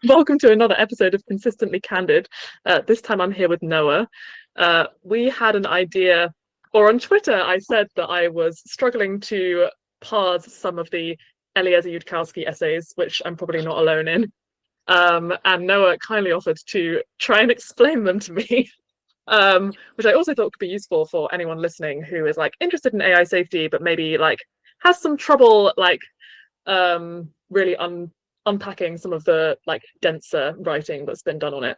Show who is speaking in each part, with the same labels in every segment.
Speaker 1: Welcome to another episode of Consistently Candid. This time I'm here with Noah. We had an idea, or on Twitter, I said that I was struggling to parse some of the Eliezer Yudkowsky essays, which I'm probably not alone in. And Noah kindly offered to try and explain them to me, which I also thought could be useful for anyone listening who is like interested in AI safety, but maybe like has some trouble really unpacking some of the like denser writing that's been done on it.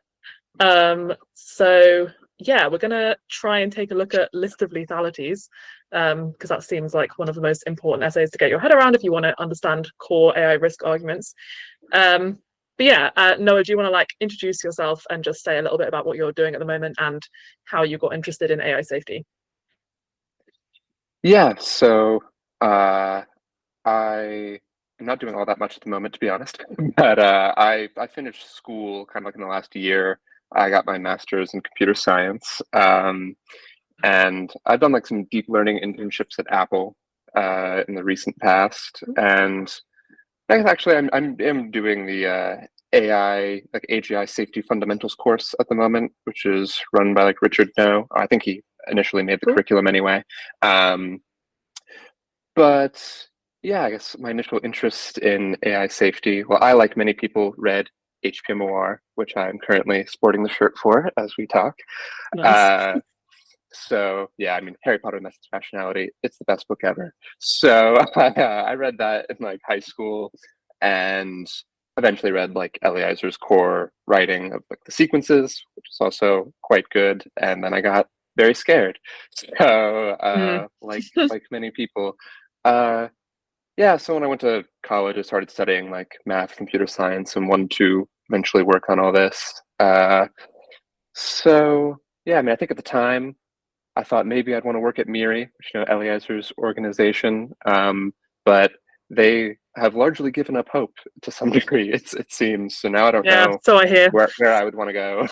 Speaker 1: So yeah, we're gonna try and take a look at list of lethalities, because that seems like one of the most important essays to get your head around if you want to understand core AI risk arguments. But yeah, Noah, do you want to like introduce yourself and just say a little bit about what you're doing at the moment and how you got interested in AI safety?
Speaker 2: Yeah, so I am not doing all that much at the moment, to be honest. But I finished school kind of like in the last year. I got my master's in computer science, and I've done like some deep learning internships at Apple in the recent past. And I guess actually, I'm doing the AI like AGI safety fundamentals course at the moment, which is run by like Richard No. I think he initially made the
Speaker 1: Cool.
Speaker 2: curriculum anyway. Um, but yeah, I guess my initial interest in AI safety, well, I, like many people, read HPMOR, which I'm currently sporting the shirt for as we talk.
Speaker 1: Nice.
Speaker 2: Uh, so yeah, I mean, Harry Potter and Methods of Rationality, it's the best book ever. So I read that in like high school and eventually read like Eliezer's core writing of like the sequences, which is also quite good. And then I got very scared. So
Speaker 1: Mm.
Speaker 2: like many people, uh, yeah, so when I went to college, I started studying like math, computer science, and wanted to eventually work on all this. So yeah, I mean, I think at the time I thought maybe I'd want to work at Miri, which Eliezer's organization, but they have largely given up hope to some degree. It seems so now I don't
Speaker 1: Yeah,
Speaker 2: know
Speaker 1: so I hear.
Speaker 2: where I would want to go.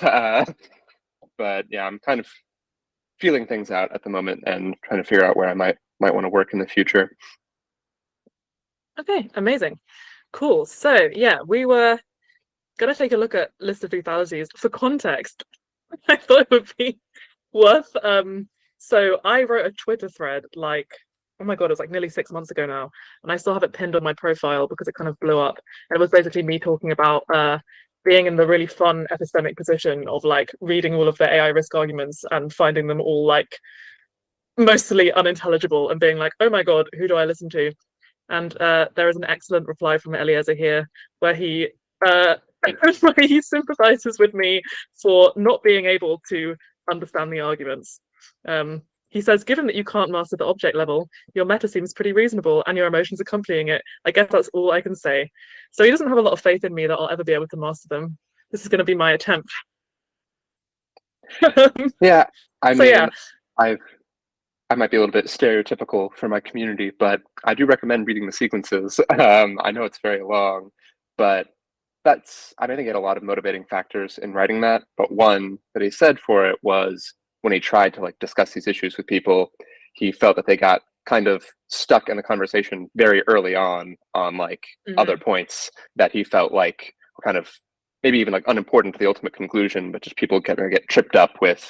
Speaker 2: But yeah, I'm kind of feeling things out at the moment and trying to figure out where I might want to work in the future.
Speaker 1: Okay, amazing. Cool. So yeah, we were gonna take a look at list of lethalities. For context, I thought it would be worth so I wrote a Twitter thread like, oh my God, it was like nearly 6 months ago now, and I still have it pinned on my profile because it kind of blew up. And it was basically me talking about being in the really fun epistemic position of like reading all of the AI risk arguments and finding them all like mostly unintelligible and being like, oh my God, who do I listen to? And there is an excellent reply from Eliezer here where he uh, where he sympathizes with me for not being able to understand the arguments. He says, given that you can't master the object level, your meta seems pretty reasonable and your emotions accompanying it. I guess that's all I can say. So he doesn't have a lot of faith in me that I'll ever be able to master them. This is going to be my attempt.
Speaker 2: Yeah, I
Speaker 1: So yeah,
Speaker 2: mean, I've I might be a little bit stereotypical for my community, but I do recommend reading the sequences. I know it's very long, but I think he had a lot of motivating factors in writing that. But one that he said for it was when he tried to like discuss these issues with people, he felt that they got kind of stuck in the conversation very early on like other
Speaker 1: mm-hmm.
Speaker 2: points that he felt like were kind of maybe even like unimportant to the ultimate conclusion, but just people get tripped up with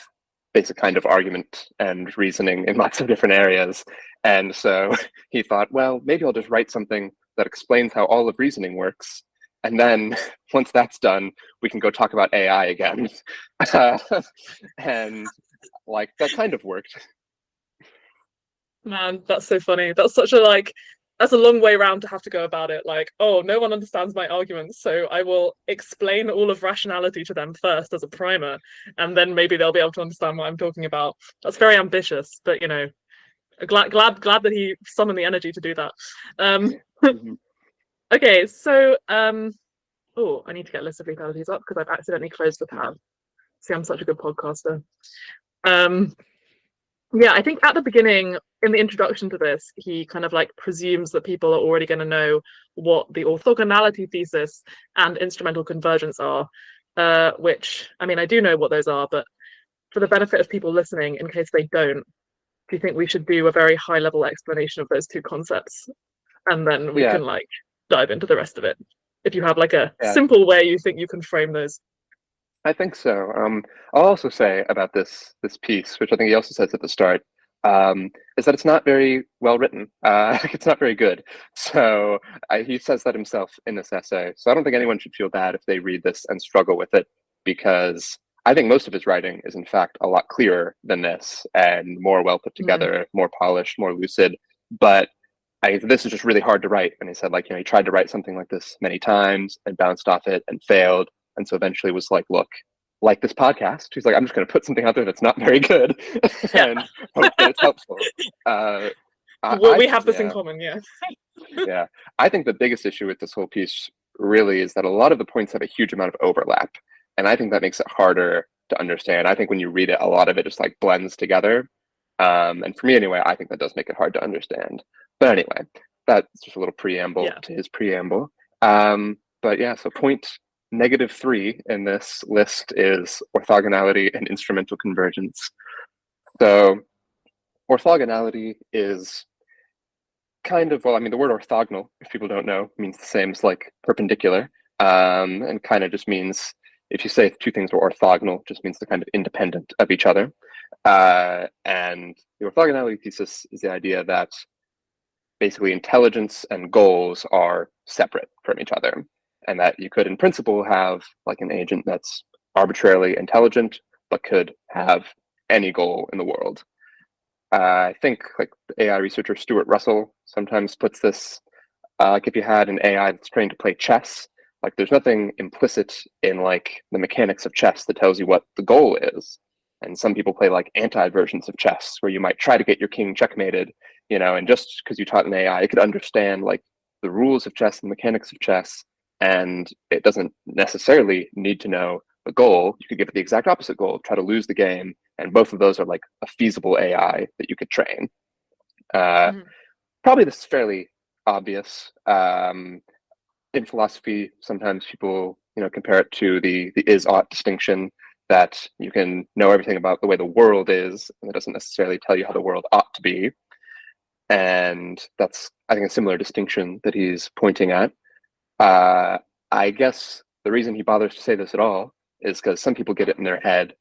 Speaker 2: basic kind of argument and reasoning in lots of different areas. And so he thought, well, maybe I'll just write something that explains how all of reasoning works. And then once that's done, we can go talk about AI again. Uh, and like that kind of worked.
Speaker 1: Man, that's so funny. That's such a like that's a long way round to have to go about it. Like, oh, no one understands my arguments, so I will explain all of rationality to them first as a primer, and then maybe they'll be able to understand what I'm talking about. That's very ambitious, but glad that he summoned the energy to do that. Um,
Speaker 2: Mhm.
Speaker 1: okay, so oh, I need to get a list of legalities up because I've accidentally closed the tab. See, I'm such a good podcaster. Um, Yeah, I think at the beginning, in the introduction to this, he kind of like presumes that people are already going to know what the orthogonality thesis and instrumental convergence are, which, I mean, I do know what those are, but for the benefit of people listening, in case they don't, do you think we should do a very high level explanation of those two concepts? And then we
Speaker 2: Yeah,
Speaker 1: can like dive into the rest of it. If you have like a
Speaker 2: Yeah,
Speaker 1: simple way you think you can frame those.
Speaker 2: I think so. I'll also say about this piece, which I think he also says at the start, is that it's not very well written. It's not very good. So he says that himself in this essay. So I don't think anyone should feel bad if they read this and struggle with it, because I think most of his writing is in fact a lot clearer than this and more well put
Speaker 1: Mm.
Speaker 2: together, more polished, more lucid. But this is just really hard to write. And he said, like, he tried to write something like this many times and bounced off it and failed. And so eventually was like, look, like this podcast, he's like, I'm just going to put something out there that's not very good
Speaker 1: Yeah.
Speaker 2: and hope that it's helpful. Uh,
Speaker 1: Well, we have this in
Speaker 2: yeah,
Speaker 1: common, yeah.
Speaker 2: yeah. I think the biggest issue with this whole piece really is that a lot of the points have a huge amount of overlap. And I think that makes it harder to understand. I think when you read it, a lot of it just like blends together. And for me anyway, I think that does make it hard to understand. But anyway, that's just a little preamble
Speaker 1: Yeah.
Speaker 2: to his preamble. But yeah, so point -3 in this list is orthogonality and instrumental convergence. So orthogonality is kind of, well, I mean, the word orthogonal, if people don't know, means the same as like perpendicular, and kind of just means, if you say two things are orthogonal, just means they're kind of independent of each other. And the orthogonality thesis is the idea that basically intelligence and goals are separate from each other, and that you could, in principle, have like an agent that's arbitrarily intelligent, but could have any goal in the world. I think like the AI researcher Stuart Russell sometimes puts this, like if you had an AI that's trained to play chess, like there's nothing implicit in like the mechanics of chess that tells you what the goal is. And some people play like anti versions of chess where you might try to get your king checkmated, and just because you taught an AI, it could understand like the rules of chess and the mechanics of chess, and it doesn't necessarily need to know the goal. You could give it the exact opposite goal, try to lose the game, and both of those are like a feasible AI that you could train. Uh,
Speaker 1: Mhm.
Speaker 2: Probably this is fairly obvious. In philosophy, sometimes people compare it to the is-ought distinction, that you can know everything about the way the world is, and it doesn't necessarily tell you how the world ought to be. And that's, I think, a similar distinction that he's pointing at. Uh, I guess the reason he bothers to say this at all is because some people get it in their head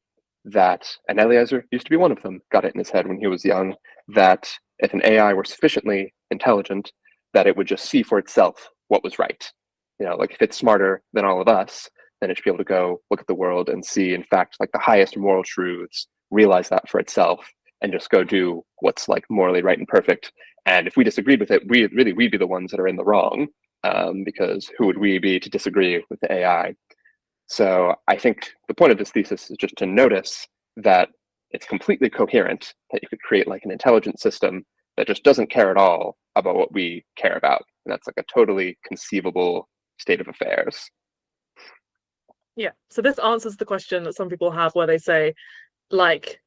Speaker 2: that, and Eliezer used to be one of them, got it in his head when he was young, that if an AI were sufficiently intelligent, that it would just see for itself what was right. Like if it's smarter than all of us, then it should be able to go look at the world and see, in fact, like the highest moral truths, realize that for itself, and just go do what's like morally right and perfect. And if we disagreed with it, we'd be the ones that are in the wrong, because who would we be to disagree with the AI? So I think the point of this thesis is just to notice that it's completely coherent, that you could create like an intelligent system that just doesn't care at all about what we care about. And that's like a totally conceivable state of affairs.
Speaker 1: Yeah. So this answers the question that some people have where they say, like,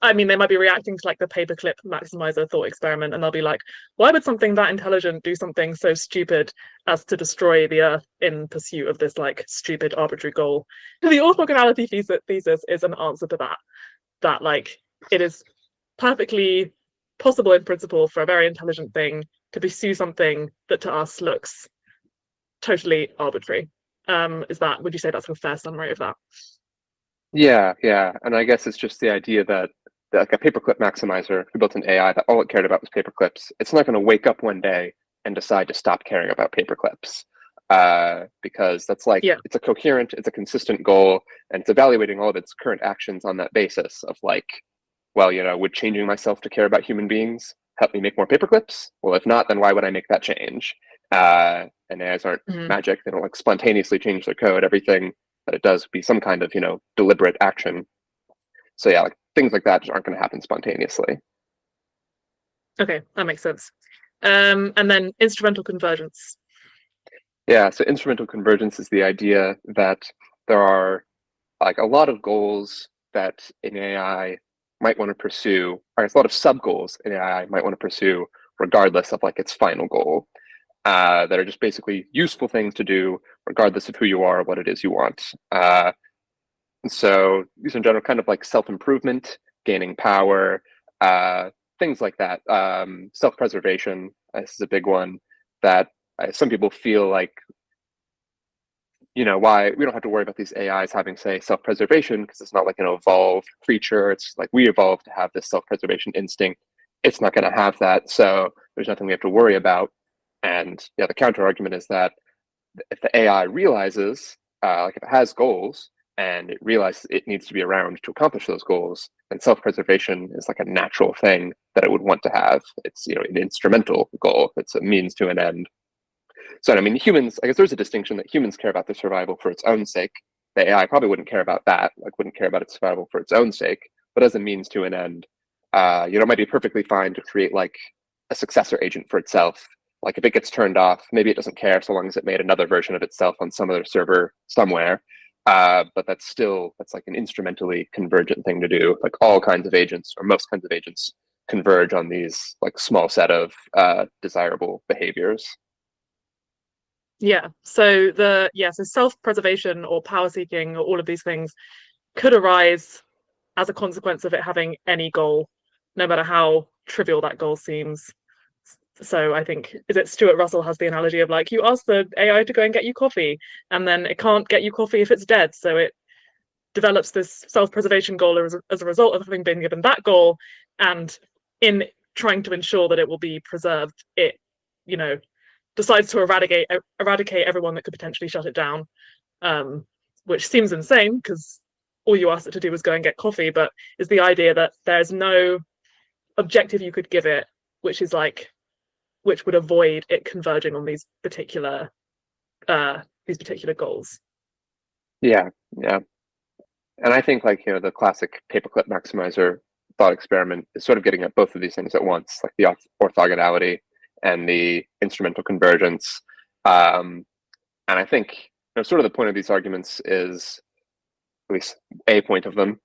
Speaker 1: I mean, they might be reacting to like the paperclip maximizer thought experiment, and they'll be like, why would something that intelligent do something so stupid as to destroy the Earth in pursuit of this like stupid arbitrary goal? The orthogonality thesis is an answer to that. That like it is perfectly possible in principle for a very intelligent thing to pursue something that to us looks totally arbitrary. Would you say that's a fair summary of that?
Speaker 2: Yeah, yeah. And I guess it's just the idea that like a paperclip maximizer who built an AI that all it cared about was paperclips, it's not going to wake up one day and decide to stop caring about paperclips. Because that's like,
Speaker 1: Yeah.
Speaker 2: it's a coherent, it's a consistent goal, and it's evaluating all of its current actions on that basis of like, well, would changing myself to care about human beings help me make more paperclips? Well, if not, then why would I make that change? And AIs aren't
Speaker 1: Mhm.
Speaker 2: magic. They don't like spontaneously change their code. Everything that it does would be some kind of, deliberate action. So yeah, like things like that just aren't going to happen spontaneously.
Speaker 1: Okay, that makes sense. And then instrumental convergence.
Speaker 2: Yeah, so instrumental convergence is the idea that there are like a lot of goals that an AI might want to pursue, or it's a lot of sub goals an AI might want to pursue, regardless of like its final goal, that are just basically useful things to do, regardless of who you are or what it is you want. So these are in general kind of like self-improvement, gaining power, things like that. Self-preservation, this is a big one that some people feel like why we don't have to worry about these AIs having, say, self-preservation, because it's not like an evolved creature. It's like we evolved to have this self-preservation instinct. It's not going to have that, so there's nothing we have to worry about. And yeah, the counter argument is that if the AI realizes, like if it has goals and it realizes it needs to be around to accomplish those goals, then self-preservation is like a natural thing that it would want to have. It's an instrumental goal. It's a means to an end. So I mean, humans, I guess there's a distinction that humans care about their survival for its own sake. The AI probably wouldn't care about that, like wouldn't care about its survival for its own sake, but as a means to an end, it might be perfectly fine to create like a successor agent for itself. Like if it gets turned off, maybe it doesn't care so long as it made another version of itself on some other server somewhere. But that's like an instrumentally convergent thing to do. Like all kinds of agents, or most kinds of agents, converge on these like small set of desirable behaviors.
Speaker 1: Yeah. So self-preservation or power seeking or all of these things could arise as a consequence of it having any goal, no matter how trivial that goal seems. So I think, is it Stuart Russell has the analogy of like, you ask the AI to go and get you coffee, and then it can't get you coffee if it's dead. So it develops this self-preservation goal as a result of having been given that goal, and in trying to ensure that it will be preserved, it, decides to eradicate everyone that could potentially shut it down, which seems insane because all you asked it to do was go and get coffee, but is the idea that there's no objective you could give it, which would avoid it converging on these particular goals.
Speaker 2: Yeah, yeah. And I think like, the classic paperclip maximizer thought experiment is sort of getting at both of these things at once, like the orthogonality and the instrumental convergence. And I think sort of the point of these arguments is, at least a point of them,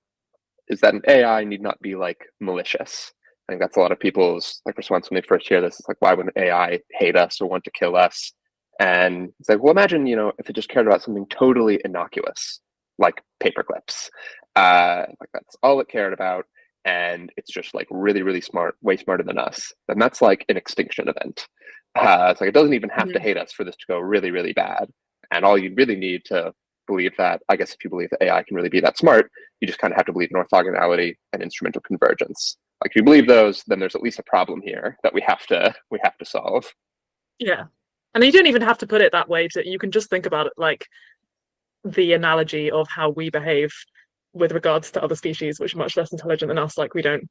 Speaker 2: is that an AI need not be like malicious. I think that's a lot of people's like response when they first hear this. It's like, why would an AI hate us or want to kill us? And it's like, well, imagine, if it just cared about something totally innocuous, like paperclips. Like that's all it cared about, and it's just like really, really smart, way smarter than us. Then that's like an extinction event. It's like it doesn't even have to hate us for this to go really, really bad. And all you really need to believe that, I guess, if you believe that AI can really be that smart, you just kind of have to believe in orthogonality and instrumental convergence. Like if you believe those, then there's at least a problem here that we have to solve.
Speaker 1: Yeah. And you don't even have to put it that way. You can just think about it like the analogy of how we behave with regards to other species, which are much less intelligent than us. Like we don't,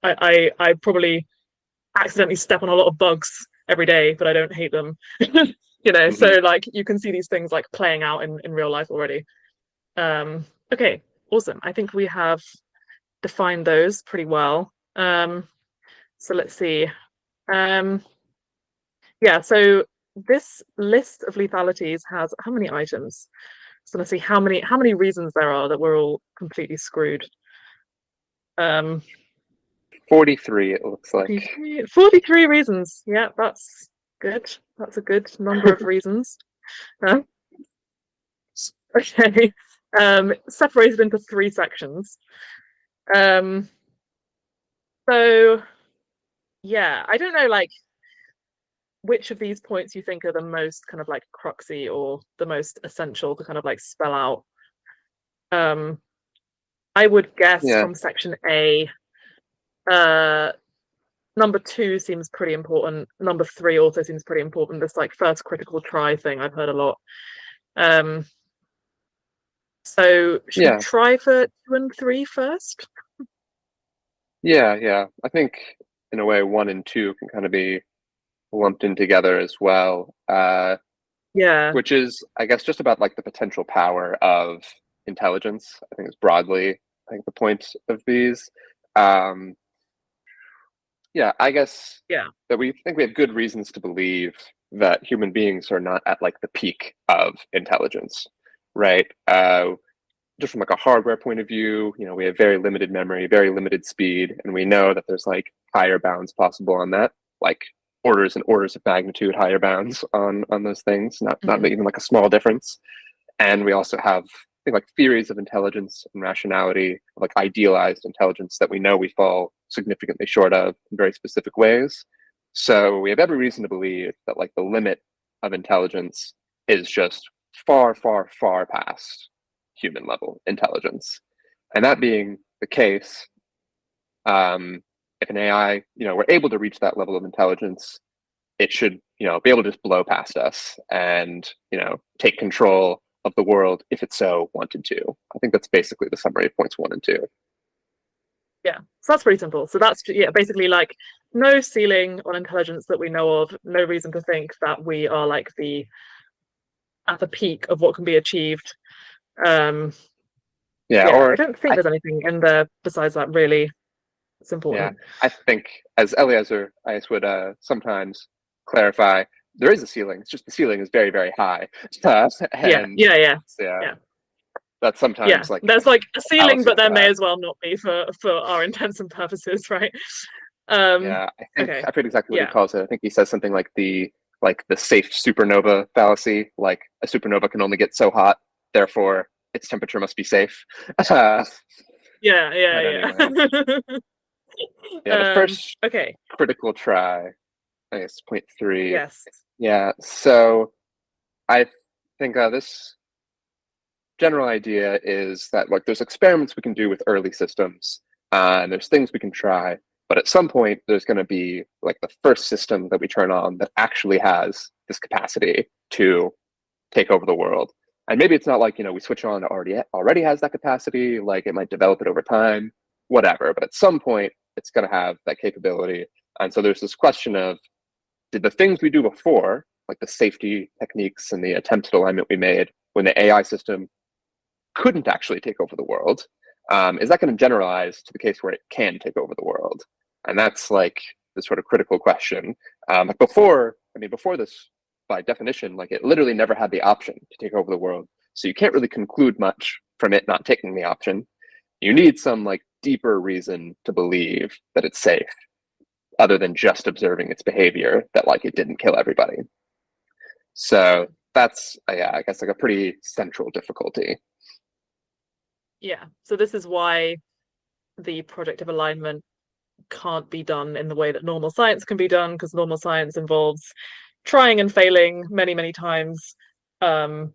Speaker 1: I probably accidentally step on a lot of bugs every day, but I don't hate them.
Speaker 2: Mm-hmm.
Speaker 1: So like you can see these things like playing out in real life already. Okay, awesome. I think we have defined those pretty well. So let's see. So this list of lethalities has how many items? So let's see how many reasons there are that we're all completely screwed.
Speaker 2: 43, it looks like.
Speaker 1: 43 reasons. Yeah, that's good. That's a good number of reasons. Okay. Separated into 3 sections. So yeah, I don't know like which of these points you think are the most kind of like cruxy or the most essential to kind of like spell out. I would guess from section A, number 2 seems pretty important. Number 3 also seems pretty important. This like first critical try thing I've heard a lot. So should we try for 2 and 3 first?
Speaker 2: Yeah. I think in a way 1 and 2 can kind of be lumped in together as well. Which is, I guess, just about like the potential power of intelligence. I think it's broadly, I think the point of these. I guess that we think we have good reasons to believe that human beings are not at like the peak of intelligence, right? Just from like a hardware point of view, we have very limited memory, very limited speed, and we know that there's like higher bounds possible on that, like orders and orders of magnitude higher bounds on those things, not even like a small difference. And we also have, I think, like theories of intelligence and rationality, like idealized intelligence that we know we fall significantly short of in very specific ways. So we have every reason to believe that like the limit of intelligence is just far, far, far past human level intelligence. And that being the case, if an AI, we're able to reach that level of intelligence, it should, be able to just blow past us and, take control of the world if it so wanted to. I think that's basically the summary of points 1 and 2.
Speaker 1: Yeah, so that's pretty simple. So that's basically like no ceiling on intelligence that we know of, no reason to think that we are like at the peak of what can be achieved. Um,
Speaker 2: Yeah,
Speaker 1: yeah, I
Speaker 2: or
Speaker 1: don't think
Speaker 2: I
Speaker 1: there's anything in there besides that really. It's
Speaker 2: yeah,
Speaker 1: important.
Speaker 2: I think as Eliezer I would sometimes clarify, there is a ceiling. It's just the ceiling is very, very high,
Speaker 1: Yeah,
Speaker 2: and
Speaker 1: yeah,
Speaker 2: yeah,
Speaker 1: yeah.
Speaker 2: that's
Speaker 1: Yeah,
Speaker 2: sometimes like
Speaker 1: there's like a ceiling,
Speaker 2: fallacy
Speaker 1: but
Speaker 2: to
Speaker 1: there may
Speaker 2: that.
Speaker 1: as well not be for our intents and purposes, right?
Speaker 2: Yeah, I think
Speaker 1: Okay.
Speaker 2: I forget exactly what he
Speaker 1: Yeah.
Speaker 2: calls it. I think he says something like the safe supernova fallacy. Like a supernova can only get so hot, therefore its temperature must be safe. Uh,
Speaker 1: Yeah,
Speaker 2: but
Speaker 1: yeah,
Speaker 2: anyway,
Speaker 1: yeah.
Speaker 2: yeah, the first
Speaker 1: Okay.
Speaker 2: critical try, I guess point 3.
Speaker 1: Yes.
Speaker 2: Yeah, so I think this general idea is that like there's experiments we can do with early systems, and there's things we can try, but at some point there's going to be like the first system that we turn on that actually has this capacity to take over the world. And maybe it's not like we switch on already has that capacity, like it might develop it over time, whatever, but at some point it's going to have that capability. And so there's this question of, did the things we do before, like the safety techniques and the attempted alignment we made when the AI system couldn't actually take over the world, is that going to generalize to the case where it can take over the world? And that's like the sort of critical question. Before this, by definition, like it literally never had the option to take over the world. So you can't really conclude much from it not taking the option. You need some like deeper reason to believe that it's safe, other than just observing its behavior, that like it didn't kill everybody. So that's yeah, I guess like a pretty central difficulty.
Speaker 1: Yeah. So this is why the project of alignment can't be done in the way that normal science can be done, because normal science involves trying and failing many, many times, um,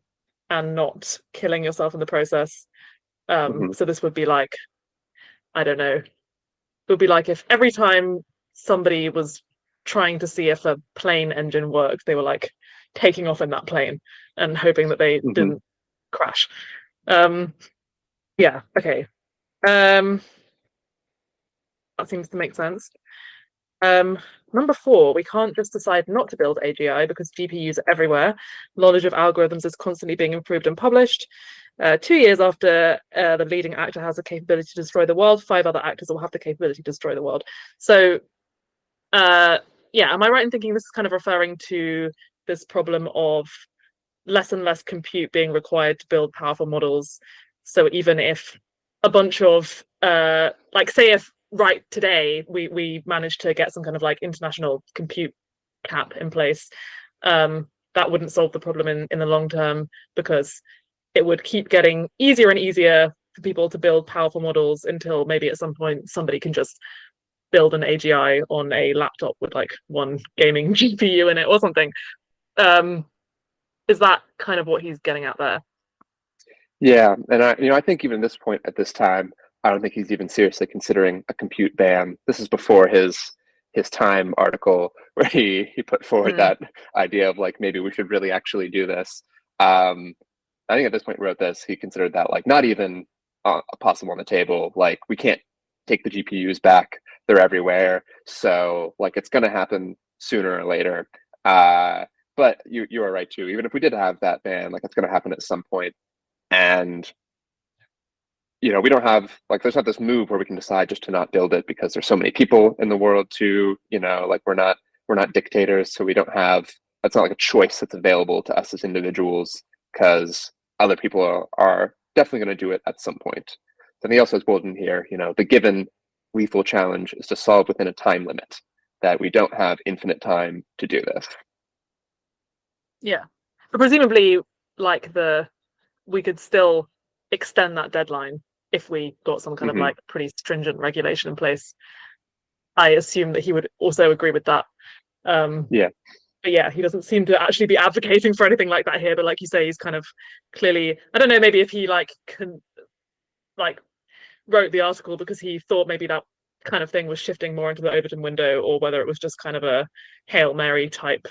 Speaker 1: and not killing yourself in the process.
Speaker 2: Mm-hmm.
Speaker 1: So this would be like, I don't know, it would be like if every time somebody was trying to see if a plane engine worked, they were like taking off in that plane and hoping that they
Speaker 2: Mm-hmm.
Speaker 1: didn't crash. Um, yeah, okay. Um, that seems to make sense. Um, Number 4, we can't just decide not to build AGI because GPUs are everywhere. Knowledge of algorithms is constantly being improved and published. 2 years after the leading actor has the capability to destroy the world, 5 other actors will have the capability to destroy the world. So, yeah, am I right in thinking this is kind of referring to this problem of less and less compute being required to build powerful models? So even if a bunch of, like, say if right today we managed to get some kind of like international compute cap in place, that wouldn't solve the problem in the long term, because it would keep getting easier and easier for people to build powerful models until maybe at some point somebody can just build an AGI on a laptop with like one gaming GPU in it or something. Um, is that kind of what he's getting at there?
Speaker 2: Yeah, and I think even this point at this time, I don't think he's even seriously considering a compute ban. This is before his Time article where he put forward
Speaker 1: Mm.
Speaker 2: that idea of like maybe we should really actually do this. Um, I think at this point he wrote this, he considered that like not even possible on the table. Like we can't take the GPUs back; they're everywhere. So like it's going to happen sooner or later. But you are right too. Even if we did have that ban, like it's going to happen at some point. And we don't have like there's not this move where we can decide just to not build it because there's so many people in the world to like we're not dictators, so we don't have that's not like a choice that's available to us as individuals, because other people are definitely going to do it at some point. Then he also has bold in here, the given lethal challenge is to solve within a time limit, that we don't have infinite time to do this.
Speaker 1: Yeah, but presumably, like we could still extend that deadline if we got some kind of
Speaker 2: Mm-hmm.
Speaker 1: like pretty stringent regulation in place. I assume that he would also agree with that. Um,
Speaker 2: Yeah.
Speaker 1: but yeah, he doesn't seem to actually be advocating for anything like that here. But like you say, he's kind of clearly, I don't know, maybe if he like like wrote the article because he thought maybe that kind of thing was shifting more into the Overton window, or whether it was just kind of a Hail Mary type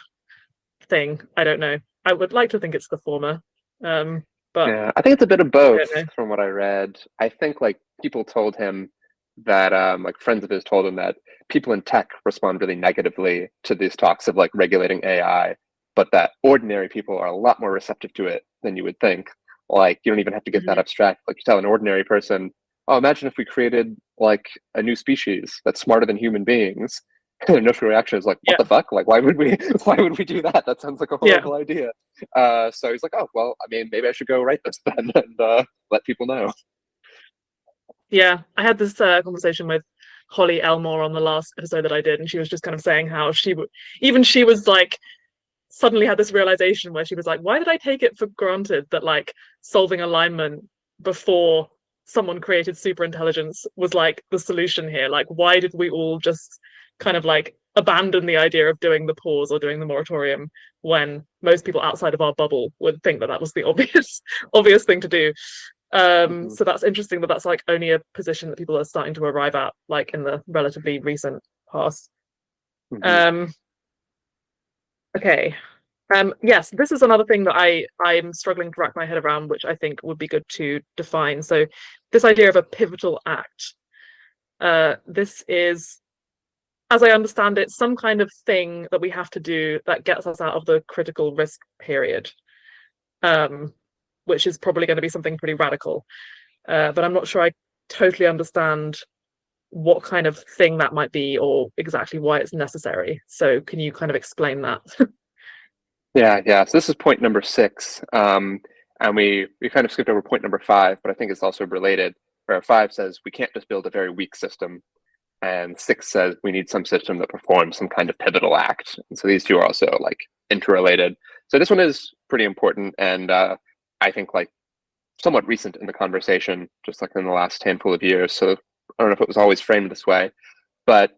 Speaker 1: thing. I don't know. I would like to think it's the former. Um, but
Speaker 2: Yeah, I think it's a bit of
Speaker 1: I
Speaker 2: both
Speaker 1: don't know.
Speaker 2: from what I read. I think like people told him that like friends of his told him that people in tech respond really negatively to these talks of like regulating AI, but that ordinary people are a lot more receptive to it than you would think. Like you don't even have to get that
Speaker 1: Mhm.
Speaker 2: abstract. Like you tell an ordinary person, "Oh, imagine if we created like a new species that's smarter than human beings." And the initial reaction is like, "What
Speaker 1: Yeah,
Speaker 2: the fuck? Like, why would we? Why would we do that? That sounds like a
Speaker 1: yeah,
Speaker 2: horrible idea." So he's like, "Oh, well, I mean, maybe I should go write this then and let people know."
Speaker 1: yeah. I had this conversation with Holly Elmore on the last episode that I did, and she was just kind of saying how even she was like suddenly had this realization where she was like, why did I take it for granted that like solving alignment before someone created super intelligence was like the solution here? Like, why did we all just kind of like abandon the idea of doing the pause or doing the moratorium when most people outside of our bubble would think that that was the obvious thing to do?
Speaker 2: Mhm,
Speaker 1: So that's interesting that that's like only a position that people are starting to arrive at, like in the relatively recent past.
Speaker 2: mhm.
Speaker 1: Um, okay. Yes, this is another thing that I'm struggling to wrap my head around, which I think would be good to define. So, this idea of a pivotal act. This is, as I understand it, some kind of thing that we have to do that gets us out of the critical risk period, um, which is probably going to be something pretty radical. But I'm not sure I totally understand what kind of thing that might be or exactly why it's necessary. So, can you kind of explain that?
Speaker 2: Yeah, yeah. So this is point number six, and we kind of skipped over point number five, but I think it's also related. Where five says we can't just build a very weak system, and six says we need some system that performs some kind of pivotal act. And so these two are also like interrelated. So this one is pretty important, and I think like somewhat recent in the conversation, just like in the last handful of years. So I don't know if it was always framed this way, but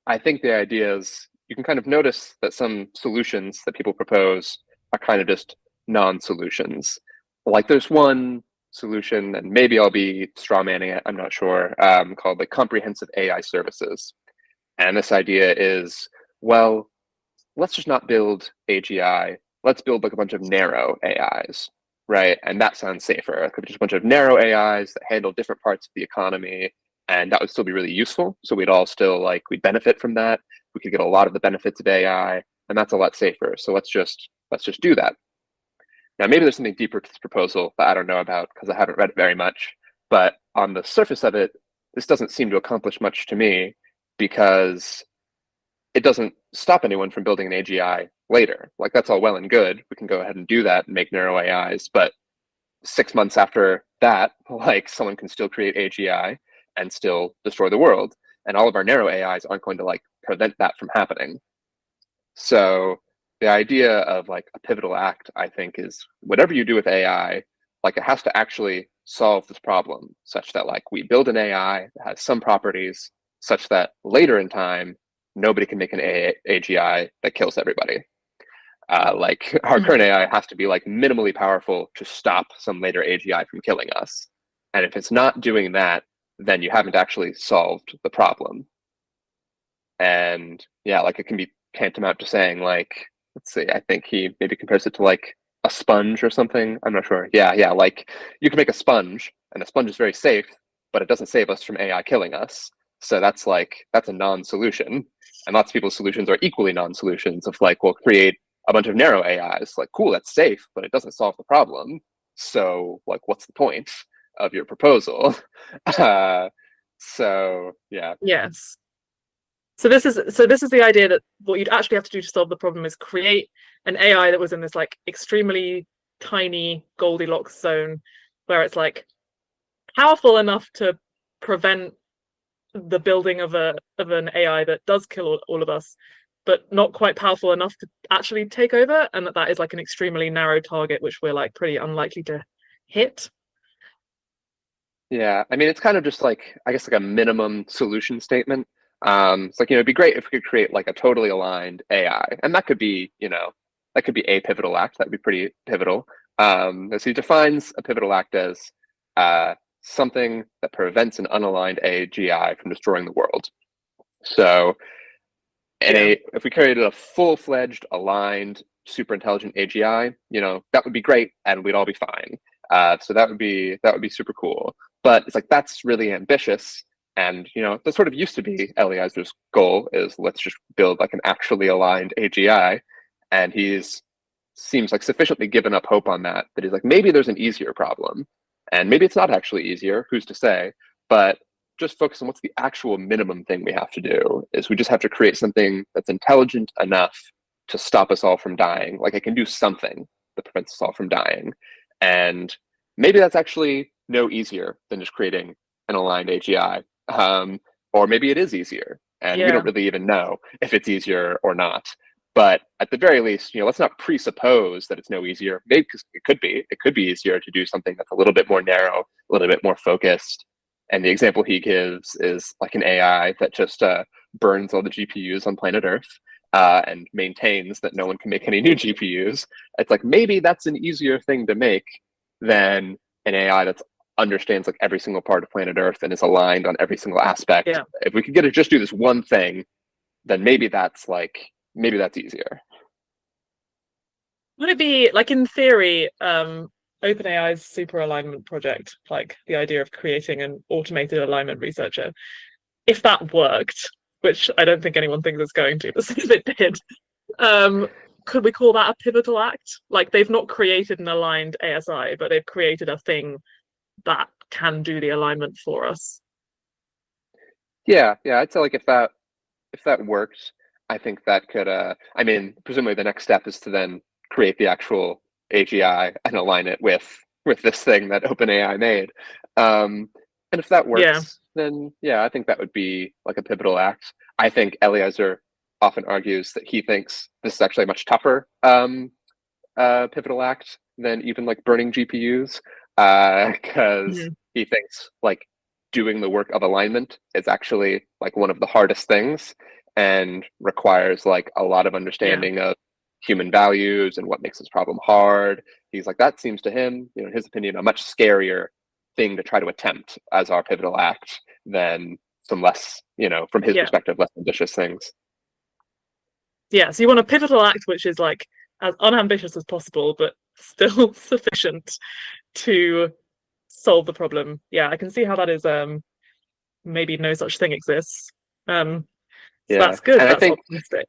Speaker 2: I think the idea is you can kind of notice that some solutions that people propose are kind of just non-solutions. Like there's one solution, and maybe I'll be straw manning it, I'm not sure, called like comprehensive AI services. And this idea is, well, let's just not build AGI. Let's build like a bunch of narrow AIs, right? And that sounds safer. It could be just a bunch of narrow AIs that handle different parts of the economy, and that would still be really useful. So we'd all still like we'd benefit from that. We could get a lot of the benefits of AI, and that's a lot safer. So let's just do that. Now maybe there's something deeper to this proposal that I don't know about because I haven't read it very much. But on the surface of it, this doesn't seem to accomplish much to me because it doesn't stop anyone from building an AGI later. Like that's all well and good. We can go ahead and do that and make narrow AIs, but 6 months after that, like someone can still create AGI and still destroy the world. And all of our narrow AIs aren't going to like prevent that from happening. So the idea of like a pivotal act, I think, is whatever you do with AI, like it has to actually solve this problem such that like we build an AI that has some properties such that later in time, nobody can make an AGI that kills everybody. Like our current
Speaker 1: Mhm.
Speaker 2: AI has to be like minimally powerful to stop some later AGI from killing us. And if it's not doing that, then you haven't actually solved the problem. And yeah, like it can be tantamount to saying like, let's see, I think he maybe compares it to like a sponge or something. I'm not sure. Yeah, yeah, like you can make a sponge, and a sponge is very safe, but it doesn't save us from AI killing us. So that's a non-solution. And lots of people's solutions are equally non-solutions of like, we'll create a bunch of narrow AIs. Like, cool, that's safe, but it doesn't solve the problem. So like, what's the point of your proposal? uh, so yeah.
Speaker 1: Yes. So this is the idea that what you'd actually have to do to solve the problem is create an AI that was in this like extremely tiny Goldilocks zone where it's like powerful enough to prevent the building of an AI that does kill all of us, but not quite powerful enough to actually take over, and that is like an extremely narrow target which we're like pretty unlikely to hit.
Speaker 2: Yeah, I mean, it's kind of just like, I guess, like a minimum solution statement. It's like, it'd be great if we could create like a totally aligned AI, and that could be, that could be a pivotal act. That'd be pretty pivotal. So he defines a pivotal act as uh, something that prevents an unaligned AGI from destroying the world. So,
Speaker 1: Yeah.
Speaker 2: if we created a full-fledged, aligned, super intelligent AGI, that would be great, and we'd all be fine. So that would be super cool. But it's like that's really ambitious, and that sort of used to be Eliezer's goal is let's just build like an actually aligned AGI, and he's seems like sufficiently given up hope on that he's like maybe there's an easier problem, and maybe it's not actually easier. Who's to say? But just focus on what's the actual minimum thing we have to do is we just have to create something that's intelligent enough to stop us all from dying. Like it can do something that prevents us all from dying. And maybe that's actually no easier than just creating an aligned AGI. Or maybe it is easier. And we
Speaker 1: Yeah.
Speaker 2: don't really even know if it's easier or not. But at the very least, let's not presuppose that it's no easier. Maybe because it could be. It could be easier to do something that's a little bit more narrow, a little bit more focused. And the example he gives is like an AI that just burns all the GPUs on planet Earth and maintains that no one can make any new GPUs. It's like maybe that's an easier thing to make than an AI that understands like every single part of planet Earth and is aligned on every single aspect.
Speaker 1: Yeah.
Speaker 2: If we could get it just do this one thing, then maybe that's easier.
Speaker 1: Would it be like in theory, OpenAI's super alignment project, like the idea of creating an automated alignment researcher, if that worked, which I don't think anyone thinks it's going to, but if it did, um, could we call that a pivotal act? Like they've not created an aligned ASI, but they've created a thing that can do the alignment for us.
Speaker 2: Yeah, I'd say like if that worked, I think that could I mean, presumably the next step is to then create the actual AGI and align it with this thing that OpenAI made. And if that
Speaker 1: Yeah.
Speaker 2: works, then yeah, I think that would be like a pivotal act. I think Eliezer often argues that he thinks this is actually a much tougher pivotal act than even like burning GPUs, because
Speaker 1: Mhm.
Speaker 2: he thinks like doing the work of alignment is actually like one of the hardest things and requires like a lot of
Speaker 1: Yeah.
Speaker 2: understanding of human values and what makes this problem hard. He's like, that seems to him, in his opinion, a much scarier thing to try to attempt as our pivotal act than some less, from his
Speaker 1: Yeah.
Speaker 2: perspective, less ambitious things.
Speaker 1: Yeah. So you want a pivotal act which is like as unambitious as possible, but still sufficient to solve the problem. Yeah, I can see how that is maybe no such thing exists. So
Speaker 2: Yeah.
Speaker 1: that's good.
Speaker 2: And I
Speaker 1: That's
Speaker 2: think
Speaker 1: optimistic.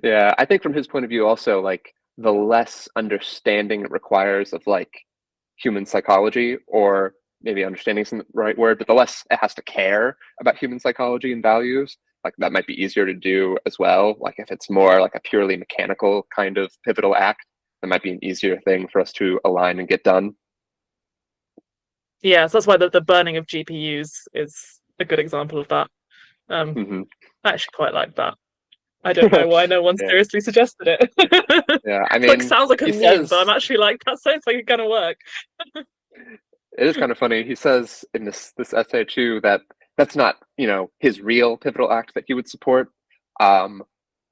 Speaker 2: yeah, I think from his point of view also like the less understanding it requires of like human psychology, or maybe understanding isn't the right word, but the less it has to care about human psychology and values, like that might be easier to do as well. Like if it's more like a purely mechanical kind of pivotal act, that might be an easier thing for us to align and get done.
Speaker 1: Yeah, so that's why the burning of GPUs is a good example of that. Um,
Speaker 2: Hmm.
Speaker 1: I actually quite like that. I don't know why no one
Speaker 2: Yeah,
Speaker 1: seriously suggested it.
Speaker 2: yeah. I
Speaker 1: Like
Speaker 2: mean,
Speaker 1: sounds like a
Speaker 2: he
Speaker 1: meme, but I'm
Speaker 2: says
Speaker 1: actually like that sounds like it's gonna work.
Speaker 2: it is kind of funny. He says in this essay too that that's not his real pivotal act that he would support. Um,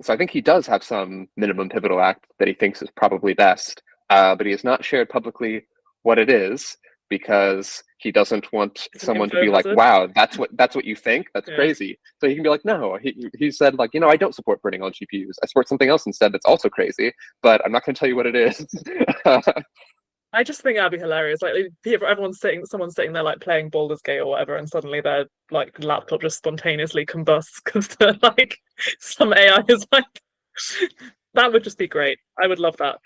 Speaker 2: so I think he does have some minimum pivotal act that he thinks is probably best, but he has not shared publicly what it is because he doesn't want
Speaker 1: It's an
Speaker 2: someone to
Speaker 1: info
Speaker 2: be like,
Speaker 1: hazard.
Speaker 2: "Wow, that's what you think? That's
Speaker 1: Yeah.
Speaker 2: crazy." So he can be like, "No." He said like, I don't support burning all GPUs. I support something else instead that's also crazy, but I'm not going to tell you what it is.
Speaker 1: I just think that'd be hilarious. Like someone's sitting there like playing Baldur's Gate or whatever, and suddenly their like laptop just spontaneously combusts because they're like some AI is like that would just be great. I would love that.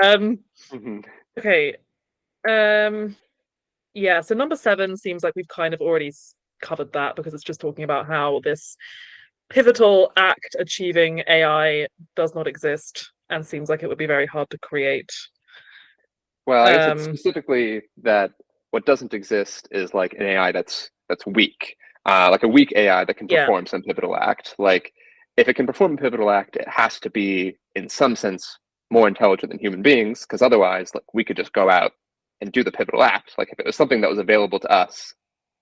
Speaker 1: Um,
Speaker 2: Mhm.
Speaker 1: okay. Um, yeah, so number seven seems like we've kind of already covered that because it's just talking about how this pivotal act achieving AI does not exist and seems like it would be very hard to create.
Speaker 2: Well, I guess it's
Speaker 1: Um,
Speaker 2: specifically that what doesn't exist is like an AI that's weak, like a weak AI that can
Speaker 1: yeah,
Speaker 2: perform some pivotal act. Like if it can perform a pivotal act, it has to be in some sense more intelligent than human beings, because otherwise, like we could just go out and do the pivotal act. Like if it was something that was available to us,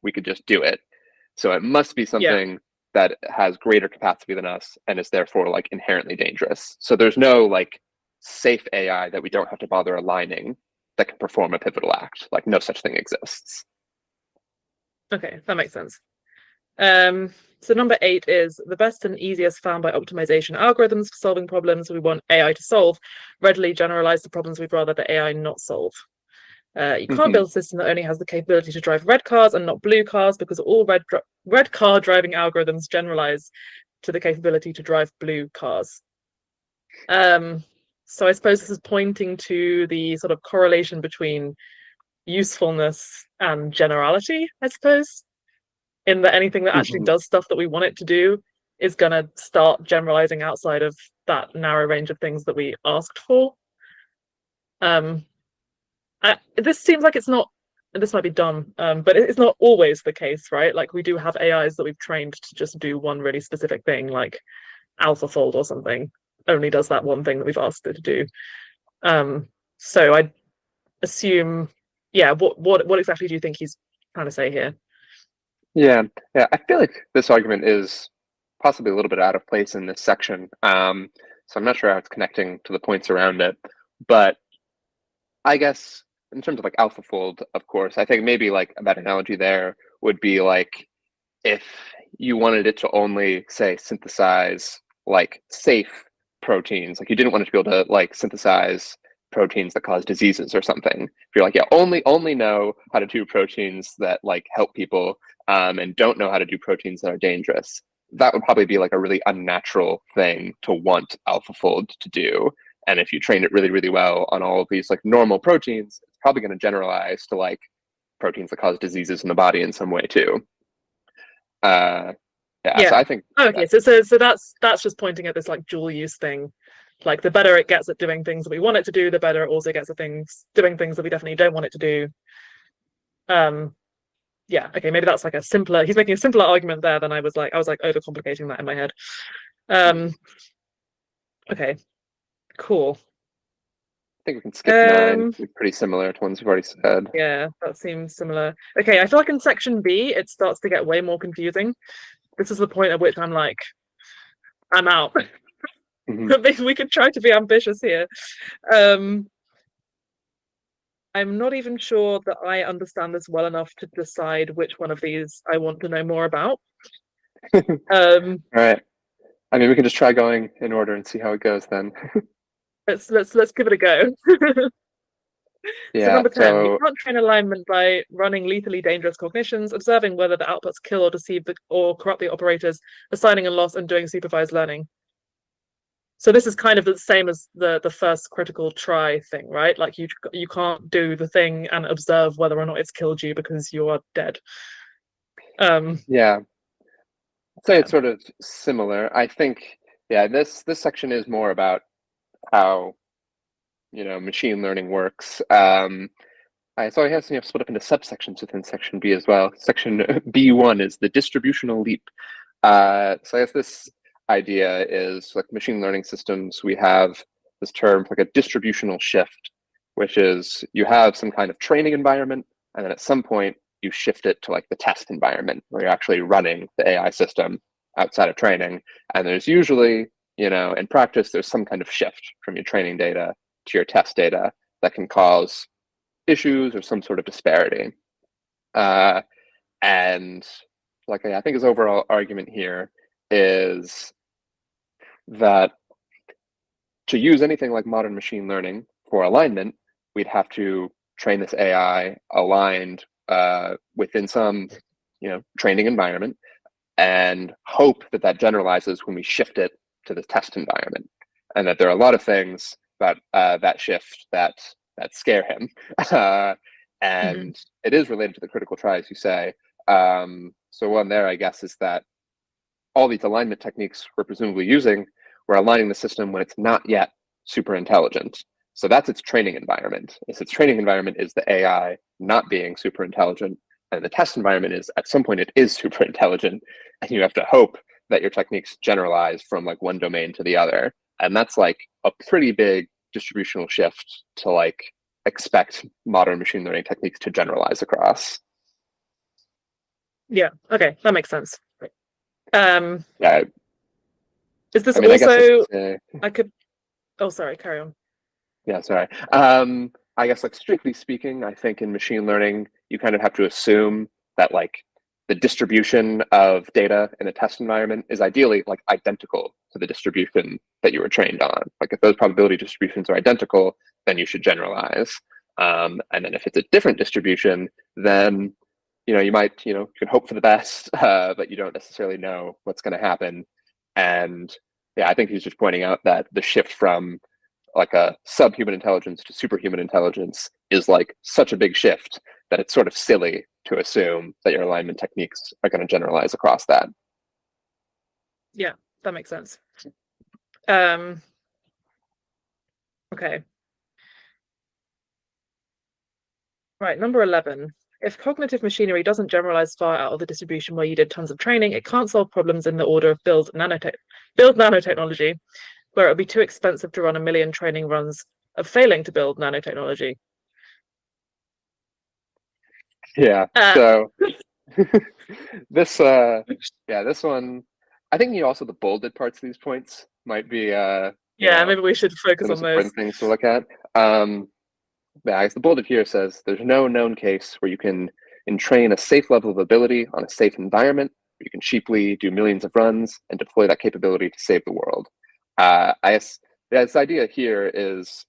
Speaker 2: we could just do it. So it must be
Speaker 1: yeah,
Speaker 2: something that has greater capacity than us and is therefore like inherently dangerous. So there's no like safe AI that we don't have to bother aligning that can perform a pivotal act. Like no such thing exists.
Speaker 1: Okay, that makes sense. So number 8 is the best and easiest found by optimization algorithms for solving problems we want AI to solve readily generalize the problems we'd rather the AI not solve. You can't build a system that only has the capability to drive red cars and not blue cars because all red car driving algorithms generalize to the capability to drive blue cars. So I suppose this is pointing to the sort of correlation between usefulness and generality, I suppose, in that anything that actually does stuff that we want it to do is going to start generalizing outside of that narrow range of things that we asked for. This seems like it's not, and this might be dumb, but it's not always the case, right? Like we do have AIs that we've trained to just do one really specific thing, like AlphaFold or something only does that one thing that we've asked it to do. So I assume, yeah, what exactly do you think he's trying to say here?
Speaker 2: Yeah, I feel like this argument is possibly a little bit out of place in this section. So I'm not sure how it's connecting to the points around it, but I guess in terms of like AlphaFold, of course, I think maybe like a better analogy there would be like if you wanted it to only say synthesize like safe proteins, like you didn't want it to be able to like synthesize proteins that cause diseases or something. If you're like, yeah, only know how to do proteins that like help people, and don't know how to do proteins that are dangerous, that would probably be like a really unnatural thing to want AlphaFold to do. And if you train it really, really well on all of these like normal proteins, it's probably going to generalize to like proteins that cause diseases in the body in some way too. So I think
Speaker 1: okay, so that's just pointing at this like dual use thing. Like the better it gets at doing things that we want it to do, the better it also gets at doing things that we definitely don't want it to do. Okay, maybe that's like a simpler. He's making a simpler argument there than I was like overcomplicating that in my head. Okay, cool.
Speaker 2: I think we can skip 9. It's pretty similar to ones we've already said.
Speaker 1: Yeah, that seems similar. Okay, I feel like in section B it starts to get way more confusing. This is the point at which I'm like, I'm out. Maybe we could try to be ambitious here. I'm not even sure that I understand this well enough to decide which one of these I want to know more about.
Speaker 2: All right. I mean, we can just try going in order and see how it goes then.
Speaker 1: let's give it a go.
Speaker 2: Yeah,
Speaker 1: so number 10, you can't train alignment by running lethally dangerous cognitions, observing whether the outputs kill or deceive or corrupt the operators, assigning a loss, and doing supervised learning. So this is kind of the same as the first critical try thing, right? Like you can't do the thing and observe whether or not it's killed you because you are dead.
Speaker 2: Yeah. I'd say it's sort of similar. I think, this section is more about how machine learning works. So I have split up into subsections within section B as well. Section B1 is the distributional leap. So I guess this idea is like machine learning systems, we have this term like a distributional shift, which is you have some kind of training environment, and then at some point you shift it to like the test environment where you're actually running the AI system outside of training. And there's usually, in practice, there's some kind of shift from your training data to your test data that can cause issues or some sort of disparity. And like I think his overall argument here is that to use anything like modern machine learning for alignment, we'd have to train this AI aligned within some training environment and hope that that generalizes when we shift it to the test environment, and that there are a lot of things about that shift that scare him. And it is related to the critical try, as you say. So one there, I guess, is that all these alignment techniques we're presumably using, we're aligning the system when it's not yet super intelligent. So that's its training environment. Its training environment is the AI not being super intelligent, and the test environment is at some point it is super intelligent, and you have to hope that your techniques generalize from like one domain to the other. And that's like a pretty big distributional shift to like expect modern machine learning techniques to generalize across.
Speaker 1: Yeah, okay, that makes sense.
Speaker 2: Yeah,
Speaker 1: Is this
Speaker 2: I mean, I guess
Speaker 1: also,
Speaker 2: uh,
Speaker 1: I could, oh, sorry, carry on.
Speaker 2: yeah, sorry. I guess like strictly speaking, I think in machine learning, you kind of have to assume that like the distribution of data in a test environment is ideally like identical to the distribution that you were trained on. Like if those probability distributions are identical, then you should generalize. And then if it's a different distribution, then you might you can hope for the best, but you don't necessarily know what's going to happen. And yeah, I think he's just pointing out that the shift from like a subhuman intelligence to superhuman intelligence is like such a big shift that it's sort of silly to assume that your alignment techniques are going to generalize across that.
Speaker 1: Yeah, that makes sense. Um, okay. Right, number 11. If cognitive machinery doesn't generalize far out of the distribution where you did tons of training, it can't solve problems in the order of build nanotechnology, where it would be too expensive to run a million training runs of failing to build nanotechnology.
Speaker 2: Yeah.
Speaker 1: Uh,
Speaker 2: So this yeah, this one I think also the bolded parts of these points might be
Speaker 1: yeah, maybe we should
Speaker 2: the
Speaker 1: focus on
Speaker 2: most
Speaker 1: those.
Speaker 2: important things to look at. Yeah, I guess the bolded here says there's no known case where you can entrain a safe level of ability on a safe environment where you can cheaply do millions of runs and deploy that capability to save the world. I guess this idea here is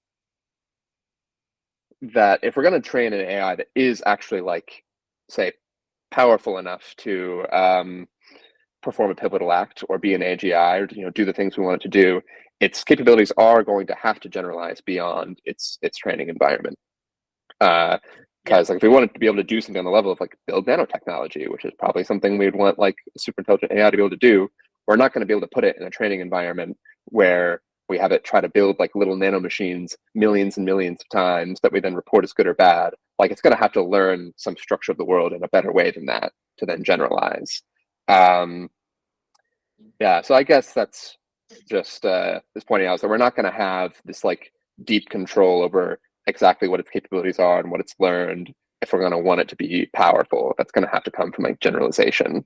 Speaker 2: that if we're going to train an AI that is actually like, say, powerful enough to perform a pivotal act or be an AGI or do the things we want it to do, its capabilities are going to have to generalize beyond its training environment.
Speaker 1: Yeah,
Speaker 2: Because like if we wanted to be able to do something on the level of like build nanotechnology, which is probably something we'd want like a super intelligent AI to be able to do, we're not going to be able to put it in a training environment where we have it try to build like little nano machines millions and millions of times that we then report as good or bad. Like it's going to have to learn some structure of the world in a better way than that to then generalize. Um, yeah, so I guess that's just this pointing out that we're not going to have this like deep control over exactly what its capabilities are and what it's learned if we're going to want it to be powerful. That's going to have to come from like generalization.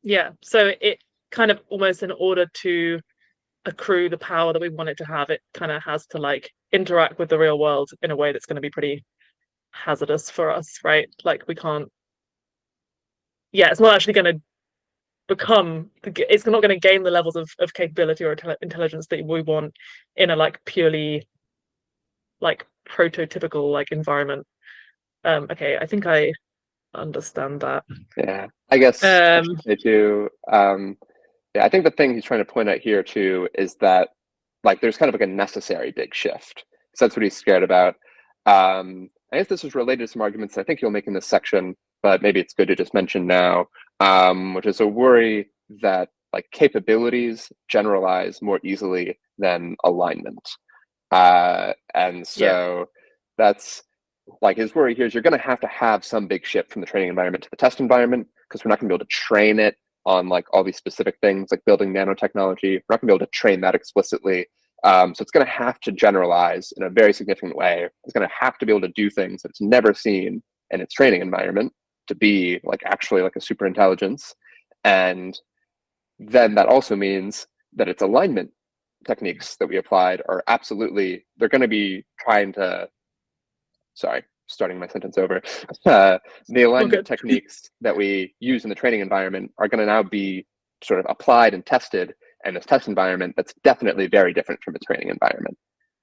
Speaker 1: yeah. So it kind of almost in order to accrue the power that we want it to have, it kind of has to like interact with the real world in a way that's going to be pretty hazardous for us, right? Like we can't, yeah, it's not actually going to it's not going to gain the levels of capability or intelligence that we want in a like purely like prototypical like environment. Okay, I think I understand that.
Speaker 2: Yeah, I guess I should
Speaker 1: Um,
Speaker 2: say too. Yeah, I think the thing he's trying to point out here too is that like there's kind of like a necessary big shift. So that's what he's scared about. I guess this is related to some arguments I think you'll make in this section, but maybe it's good to just mention now, which is a worry that like capabilities generalize more easily than alignment. And
Speaker 1: yeah,
Speaker 2: so that's like his worry here is you're going to have some big shift from the training environment to the test environment because we're not going to be able to train it on like all these specific things like building nanotechnology. We're not going to be able to train that explicitly. So it's going to have to generalize in a very significant way. It's going to have to be able to do things that it's never seen in its training environment to be like actually like a super intelligence. And then that also means that its alignment techniques that we applied are absolutely, they're going to be trying to, sorry, starting my sentence over. The
Speaker 1: all
Speaker 2: alignment
Speaker 1: good.
Speaker 2: techniques that we use in the training environment are going to now be sort of applied and tested in this test environment that's definitely very different from its training environment.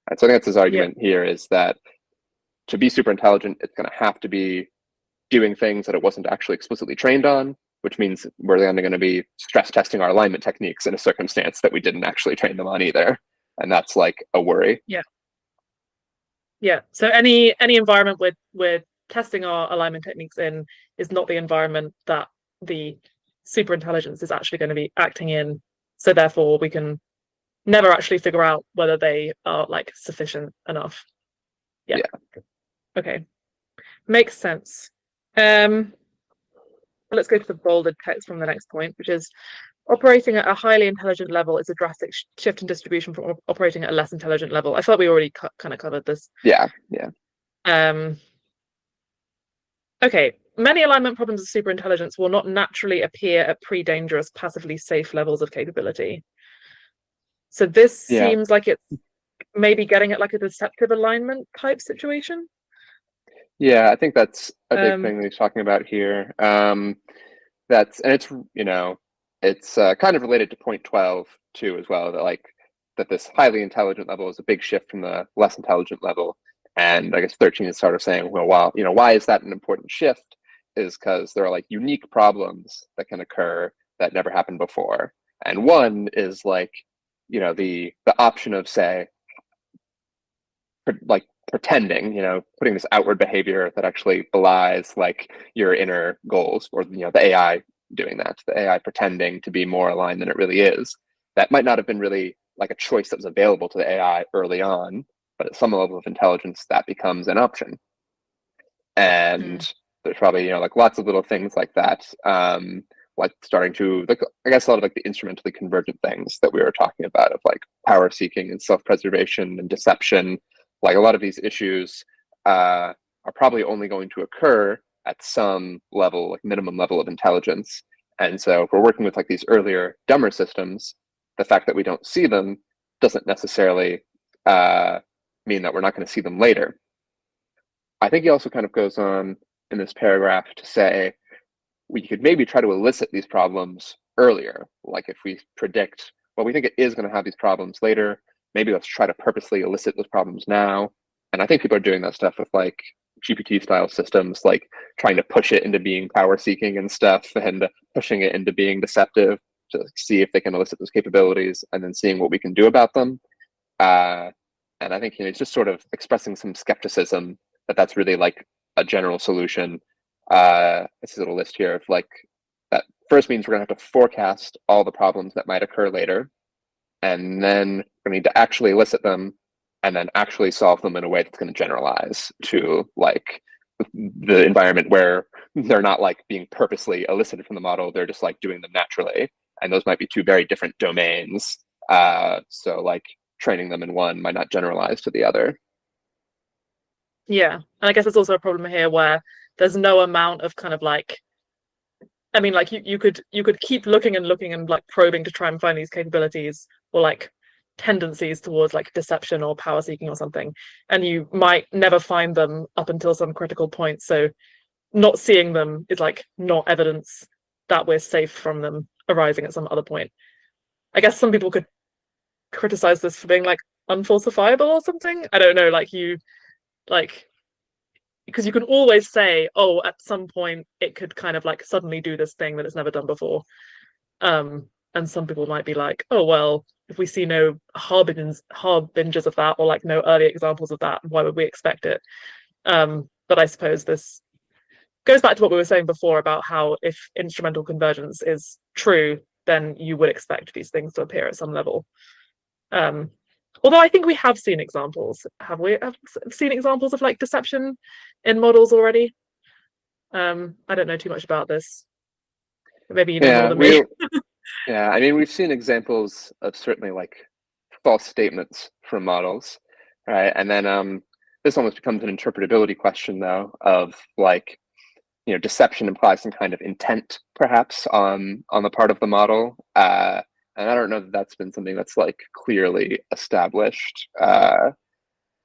Speaker 2: And so I think that's his
Speaker 1: Yeah,
Speaker 2: argument here is that to be super intelligent, it's going to have to be doing things that it wasn't actually explicitly trained on, which means we're then going to be stress testing our alignment techniques in a circumstance that we didn't actually train them on either. And that's like a worry.
Speaker 1: yeah, yeah. So any environment with testing our alignment techniques in is not the environment that the super intelligence is actually going to be acting in. So therefore, we can never actually figure out whether they are like sufficient enough. Yeah.
Speaker 2: Yeah.
Speaker 1: Okay. Makes sense. Um, let's go to the bolded text from the next point, which is operating at a highly intelligent level is a drastic shift in distribution from operating at a less intelligent level. I thought we already kind of covered this.
Speaker 2: Yeah. Yeah.
Speaker 1: Um, okay. many alignment problems of superintelligence will not naturally appear at pre-dangerous, passively safe levels of capability. So this
Speaker 2: Yeah.
Speaker 1: seems like it's maybe getting at like a deceptive alignment type situation.
Speaker 2: Yeah, I think that's a big
Speaker 1: Um,
Speaker 2: thing that he's talking about here. That's and it's it's kind of related to point 12 too as well, that like that this highly intelligent level is a big shift from the less intelligent level. And I guess 13 is sort of saying, well, why is that an important shift? Is because there are like unique problems that can occur that never happened before. And one is like, the option of say like pretending, putting this outward behavior that actually belies like your inner goals, or the AI doing that, the AI pretending to be more aligned than it really is. That might not have been really like a choice that was available to the AI early on, but at some level of intelligence that becomes an option. And
Speaker 1: mm,
Speaker 2: there's probably like lots of little things like that, like starting to like I guess a lot of like the instrumentally convergent things that we were talking about, of like power seeking and self-preservation and deception. Like a lot of these issues are probably only going to occur at some level, like minimum level of intelligence. And so if we're working with like these earlier dumber systems, the fact that we don't see them doesn't necessarily mean that we're not going to see them later. I think he also kind of goes on in this paragraph to say we could maybe try to elicit these problems earlier. Like if we predict, well, we think it is going to have these problems later, maybe let's try to purposely elicit those problems now. And I think people are doing that stuff with like GPT style systems, like trying to push it into being power seeking and stuff, and pushing it into being deceptive to see if they can elicit those capabilities, and then seeing what we can do about them. Uh, and I think it's just sort of expressing some skepticism that that's really like a general solution. This is a little list here of like that first means we're going to have to forecast all the problems that might occur later, and then we're going to need to actually elicit them, and then actually solve them in a way that's going to generalize to like the environment where they're not like being purposely elicited from the model, they're just like doing them naturally, and those might be two very different domains. So like training them in one might not generalize to the other.
Speaker 1: yeah, and I guess there's also a problem here where there's no amount of kind of like, I mean, like you could keep looking and looking and like probing to try and find these capabilities or like tendencies towards like deception or power seeking or something, and you might never find them up until some critical point. So not seeing them is like not evidence that we're safe from them arising at some other point. I guess some people could criticize this for being like unfalsifiable or something. I don't know, like you like because you can always say, oh, at some point it could kind of like suddenly do this thing that it's never done before. And some people might be like, oh well, if we see no harbingers of that, or like no early examples of that, why would we expect it? But I suppose this goes back to what we were saying before about how if instrumental convergence is true, then you would expect these things to appear at some level. Um, Although I think we have seen examples. Have we have seen examples of like deception in models already? I don't know too much about this. Maybe you know more
Speaker 2: Yeah,
Speaker 1: than me.
Speaker 2: I mean, we've seen examples of certainly like false statements from models, right? And then this almost becomes an interpretability question, though, of like, deception implies some kind of intent, perhaps, on the part of the model. And I don't know that that's been something that's like clearly established. I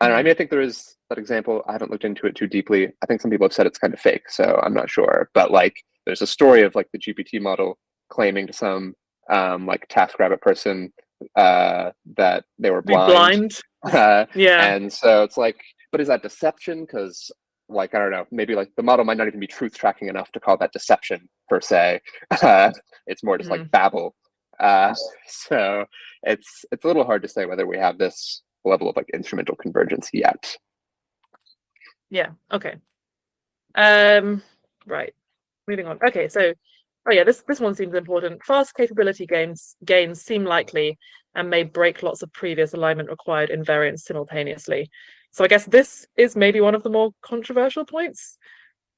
Speaker 2: don't know. I mean, I think there is that example. I haven't looked into it too deeply. I think some people have said it's kind of fake, so I'm not sure. But like, there's a story of like the GPT model claiming to some like TaskRabbit person that they were
Speaker 1: Be
Speaker 2: blind,
Speaker 1: blind. Yeah.
Speaker 2: and so it's like, but is that deception? Because like I don't know, maybe like the model might not even be truth tracking enough to call that deception per se. It's more just like
Speaker 1: Mm.
Speaker 2: babble. Uh, so it's a little hard to say whether we have this level of like instrumental convergence yet.
Speaker 1: Yeah. Okay. Um, right. Moving on. Okay, so oh yeah, this one seems important. Fast capability gains seem likely and may break lots of previous alignment required invariants simultaneously. So I guess this is maybe one of the more controversial points.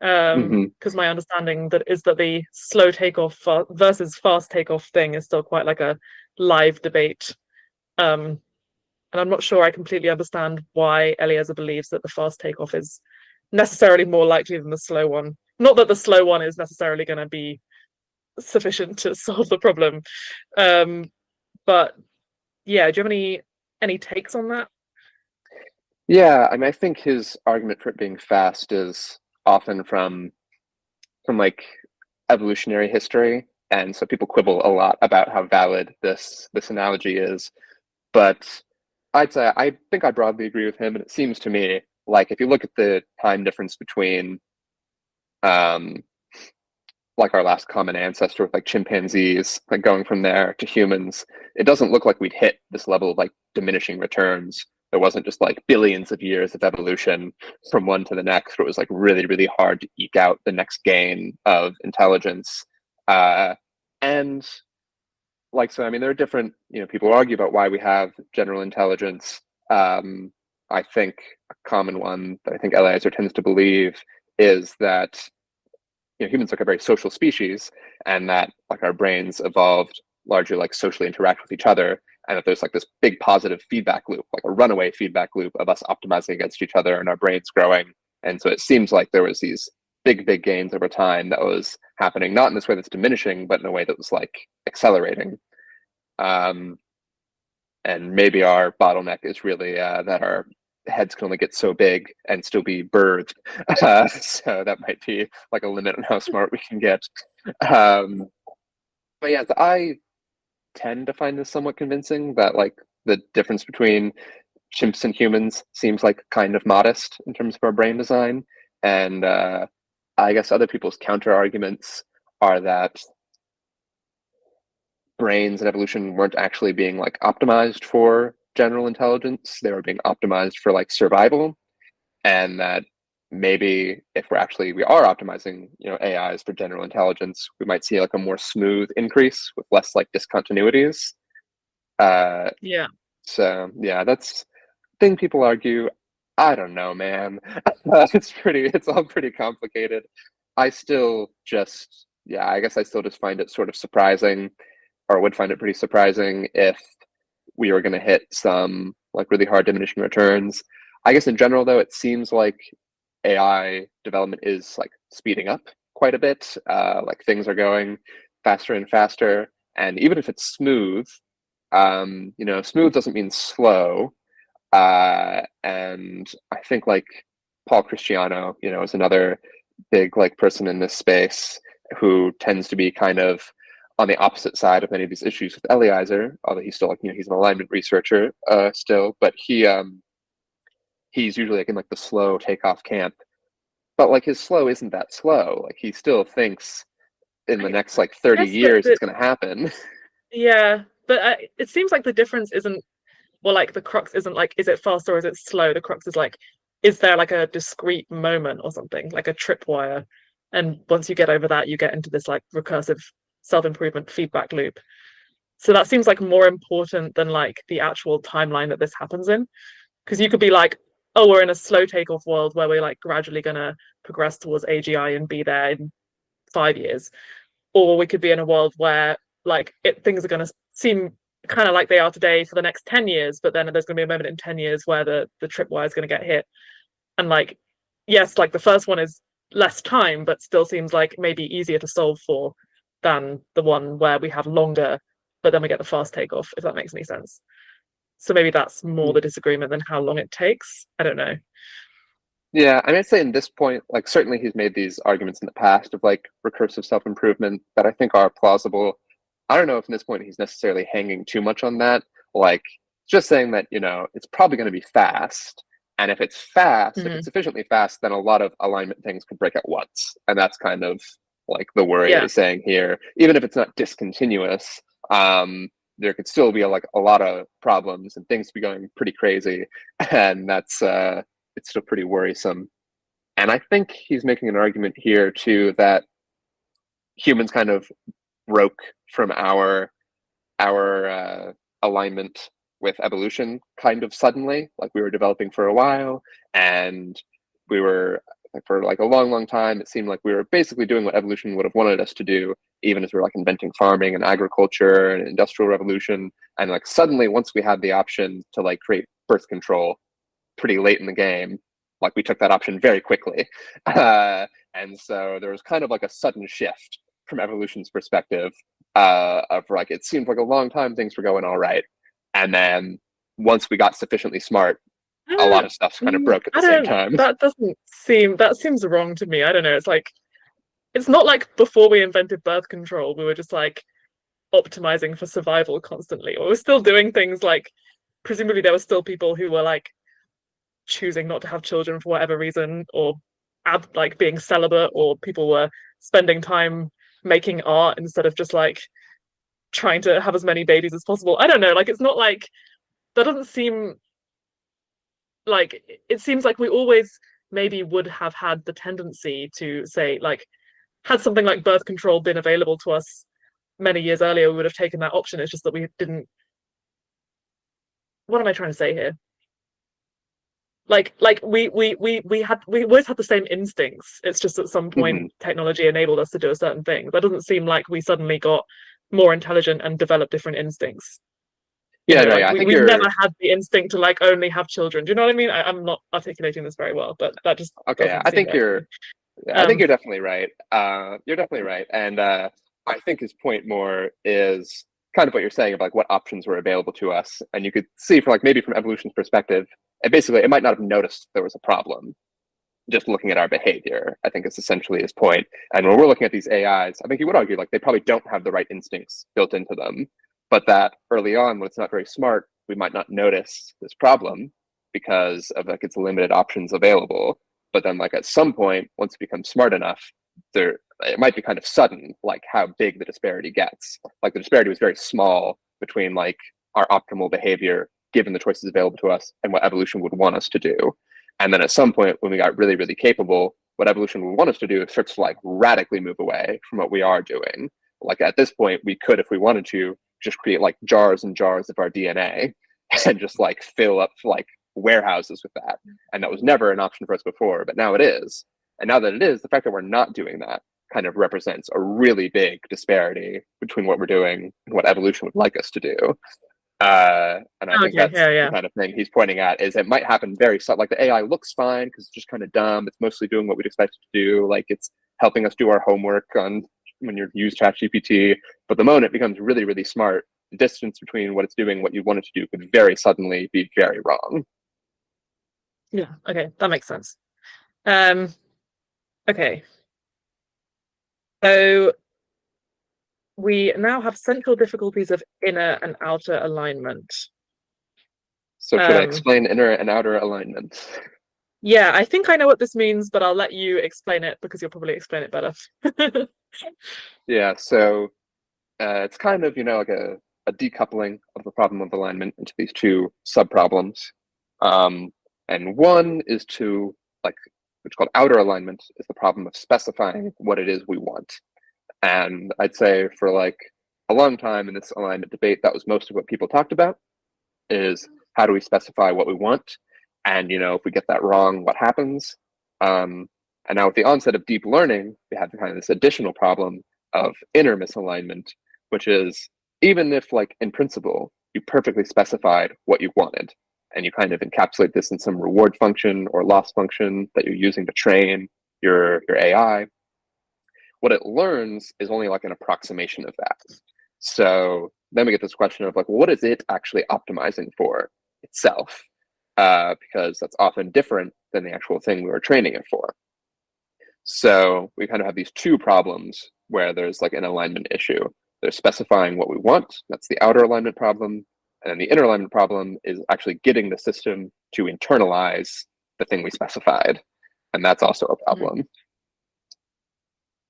Speaker 2: Mm-hmm.
Speaker 1: Because my understanding that is that the slow takeoff versus fast takeoff thing is still quite like a live debate. Um, and I'm not sure I completely understand why Eliezer believes that the fast takeoff is necessarily more likely than the slow one. Not that the slow one is necessarily going to be sufficient to solve the problem. Um, but yeah, do you have any takes on that?
Speaker 2: Yeah, I mean, I think his argument for it being fast is often from like evolutionary history, and so people quibble a lot about how valid this analogy is. But I'd say I think I broadly agree with him, and it seems to me like if you look at the time difference between um like our last common ancestor with like chimpanzees, like going from there to humans, it doesn't look like we'd hit this level of like diminishing returns. There wasn't just like billions of years of evolution from one to the next, where it was like really, really hard to eke out the next gain of intelligence. And like, so, I mean, there are different, people argue about why we have general intelligence. I think a common one that I think Eliezer tends to believe is that humans are like a very social species, and that like our brains evolved largely like socially interact with each other, and that there's like this big positive feedback loop, like a runaway feedback loop of us optimizing against each other and our brains growing. And so it seems like there was these big gains over time that was happening, not in this way that's diminishing, but in a way that was like accelerating. um, and maybe our bottleneck is really that our heads can only get so big and still be birthed. So that might be like a limit on how smart we can get. Um, but yeah, I tend to find this somewhat convincing that like the difference between chimps and humans seems like kind of modest in terms of our brain design. And I guess other people's counter arguments are that brains and evolution weren't actually being like optimized for general intelligence. They were being optimized for like survival, and that maybe if we are optimizing, AIs for general intelligence, we might see like a more smooth increase with less like discontinuities. Uh,
Speaker 1: Yeah.
Speaker 2: so yeah, that's thing people argue. I don't know, man. It's all pretty complicated. I still just, yeah, I guess I still just find it sort of surprising, or would find it pretty surprising if we were going to hit some like really hard diminishing returns. I guess in general, though, it seems like AI development is like speeding up quite a bit. Like things are going faster and faster, and even if it's smooth, smooth doesn't mean slow. And I think like Paul Christiano, is another big like person in this space who tends to be kind of on the opposite side of many of these issues with Eliezer, although he's still like, he's an alignment researcher still, but he's usually like in like the slow takeoff camp. But like his slow isn't that slow. Like he still thinks in the
Speaker 1: I
Speaker 2: next like 30
Speaker 1: guess that
Speaker 2: years it's going to happen.
Speaker 1: yeah, but it seems like the difference isn't, well, like the crux isn't like, is it fast or is it slow? The crux is like, is there like a discrete moment or something, like a tripwire? And once you get over that, you get into this like recursive self-improvement feedback loop. So that seems like more important than like the actual timeline that this happens in. Because you could be like, oh, we're in a slow takeoff world where we're like gradually gonna progress towards AGI and be there in 5 years. Or we could be in a world where like things are gonna seem kind of like they are today for the next 10 years, but then there's gonna be a moment in 10 years where the tripwire is gonna get hit. And like, yes, like the first one is less time, but still seems like maybe easier to solve for than the one where we have longer, but then we get the fast takeoff, if that makes any sense. So maybe that's more the disagreement than how long it takes. I don't know.
Speaker 2: Yeah, I mean, I'd say in this point, like certainly he's made these arguments in the past of like recursive self-improvement that I think are plausible. I don't know if in this point he's necessarily hanging too much on that. Like just saying that, it's probably going to be fast. And if it's fast, if it's
Speaker 1: Mm-hmm.
Speaker 2: sufficiently fast, then a lot of alignment things could break at once. And that's kind of like the worry that
Speaker 1: Yeah.
Speaker 2: he's saying here. Even if it's not discontinuous, there could still be like a lot of problems and things to be going pretty crazy. And that's it's still pretty worrisome. And I think he's making an argument here too that humans kind of broke from our alignment with evolution kind of suddenly. Like we were developing for a while, and we were for like a long time. It seemed like we were basically doing what evolution would have wanted us to do, even as we were like inventing farming and agriculture and industrial revolution. And like suddenly, once we had the option to like create birth control, pretty late in the game, like we took that option very quickly. And so there was kind of like a sudden shift from evolution's perspective, of like it seemed like a long time things were going all right, and then once we got sufficiently smart, a lot of stuff kind of broke at the
Speaker 1: I
Speaker 2: same
Speaker 1: don't,
Speaker 2: time.
Speaker 1: that seems wrong to me. I don't know. It's like, it's not like before we invented birth control, we were just like optimizing for survival constantly. Or we're still doing things like, presumably there were still people who were like choosing not to have children for whatever reason, or like being celibate, or people were spending time making art instead of just like trying to have as many babies as possible. I don't know. Like, it's not like that doesn't seem like, it seems like we always maybe would have had the tendency to say, like, had something like birth control been available to us many years earlier, we would have taken that option. It's just that we didn't. What am I trying to say here? Like we always had the same instincts. It's just at some point
Speaker 2: Mm-hmm.
Speaker 1: technology enabled us to do a certain thing. That doesn't seem like we suddenly got more intelligent and developed different instincts. You
Speaker 2: Yeah,
Speaker 1: know,
Speaker 2: no,
Speaker 1: like
Speaker 2: yeah, I think
Speaker 1: we've never
Speaker 2: you're
Speaker 1: had the instinct to like only have children. Do you know what I mean? I'm not articulating this very well, but that just
Speaker 2: okay. Yeah,
Speaker 1: doesn't seem right to me.
Speaker 2: I think
Speaker 1: Um,
Speaker 2: you're definitely right. You're definitely right, and I think his point more is kind of what you're saying about like what options were available to us, and you could see from like maybe from evolution's perspective, and basically it might not have noticed there was a problem just looking at our behavior. I think is essentially his point. And when we're looking at these AIs, I think he would argue like they probably don't have the right instincts built into them, but that early on when it's not very smart, we might not notice this problem because of like its limited options available. But then like at some point, once it becomes smart enough, there it might be kind of sudden, like how big the disparity gets. Like the disparity was very small between like our optimal behavior given the choices available to us and what evolution would want us to do. And then at some point, when we got really, really capable, what evolution would want us to do starts to like radically move away from what we are doing. Like at this point, we could, if we wanted to, just create like jars and jars of our DNA and just like fill up like warehouses with that. And that was never an option for us before, but now it is. And now that it is, the fact that we're not doing that kind of represents a really big disparity between what we're doing and what evolution would like us to do. And I think
Speaker 1: okay,
Speaker 2: that's
Speaker 1: yeah,
Speaker 2: the
Speaker 1: yeah.
Speaker 2: kind of thing he's pointing at is it might happen very subtle. Like the AI looks fine because it's just kind of dumb. It's mostly doing what we'd expect it to do. Like it's helping us do our homework on when you use ChatGPT. But the moment it becomes really, really smart, the distance between what it's doing and what you want it to do could very suddenly be very wrong.
Speaker 1: Yeah, okay, that makes sense. Um, okay. So we now have central difficulties of inner and outer alignment.
Speaker 2: So should I
Speaker 1: Um,
Speaker 2: explain inner and outer alignment?
Speaker 1: yeah, I think I know what this means, but I'll let you explain it because you'll probably explain it better.
Speaker 2: Yeah, so it's kind of, like a decoupling of the problem of alignment into these two subproblems. Um, and one is to, like, which is called outer alignment, is the problem of specifying what it is we want. And I'd say for like a long time in this alignment debate, that was most of what people talked about is how do we specify what we want? And, if we get that wrong, what happens? And now with the onset of deep learning, we have kind of this additional problem of inner misalignment, which is even if like in principle, you perfectly specified what you wanted and you kind of encapsulate this in some reward function or loss function that you're using to train your AI, what it learns is only like an approximation of that. So then we get this question of like, what is it actually optimizing for itself? Because that's often different than the actual thing we were training it for. So we kind of have these two problems where there's like an alignment issue. There's specifying what we want, that's the outer alignment problem. And then the inner alignment problem is actually getting the system to internalize the thing we specified. And that's also a problem.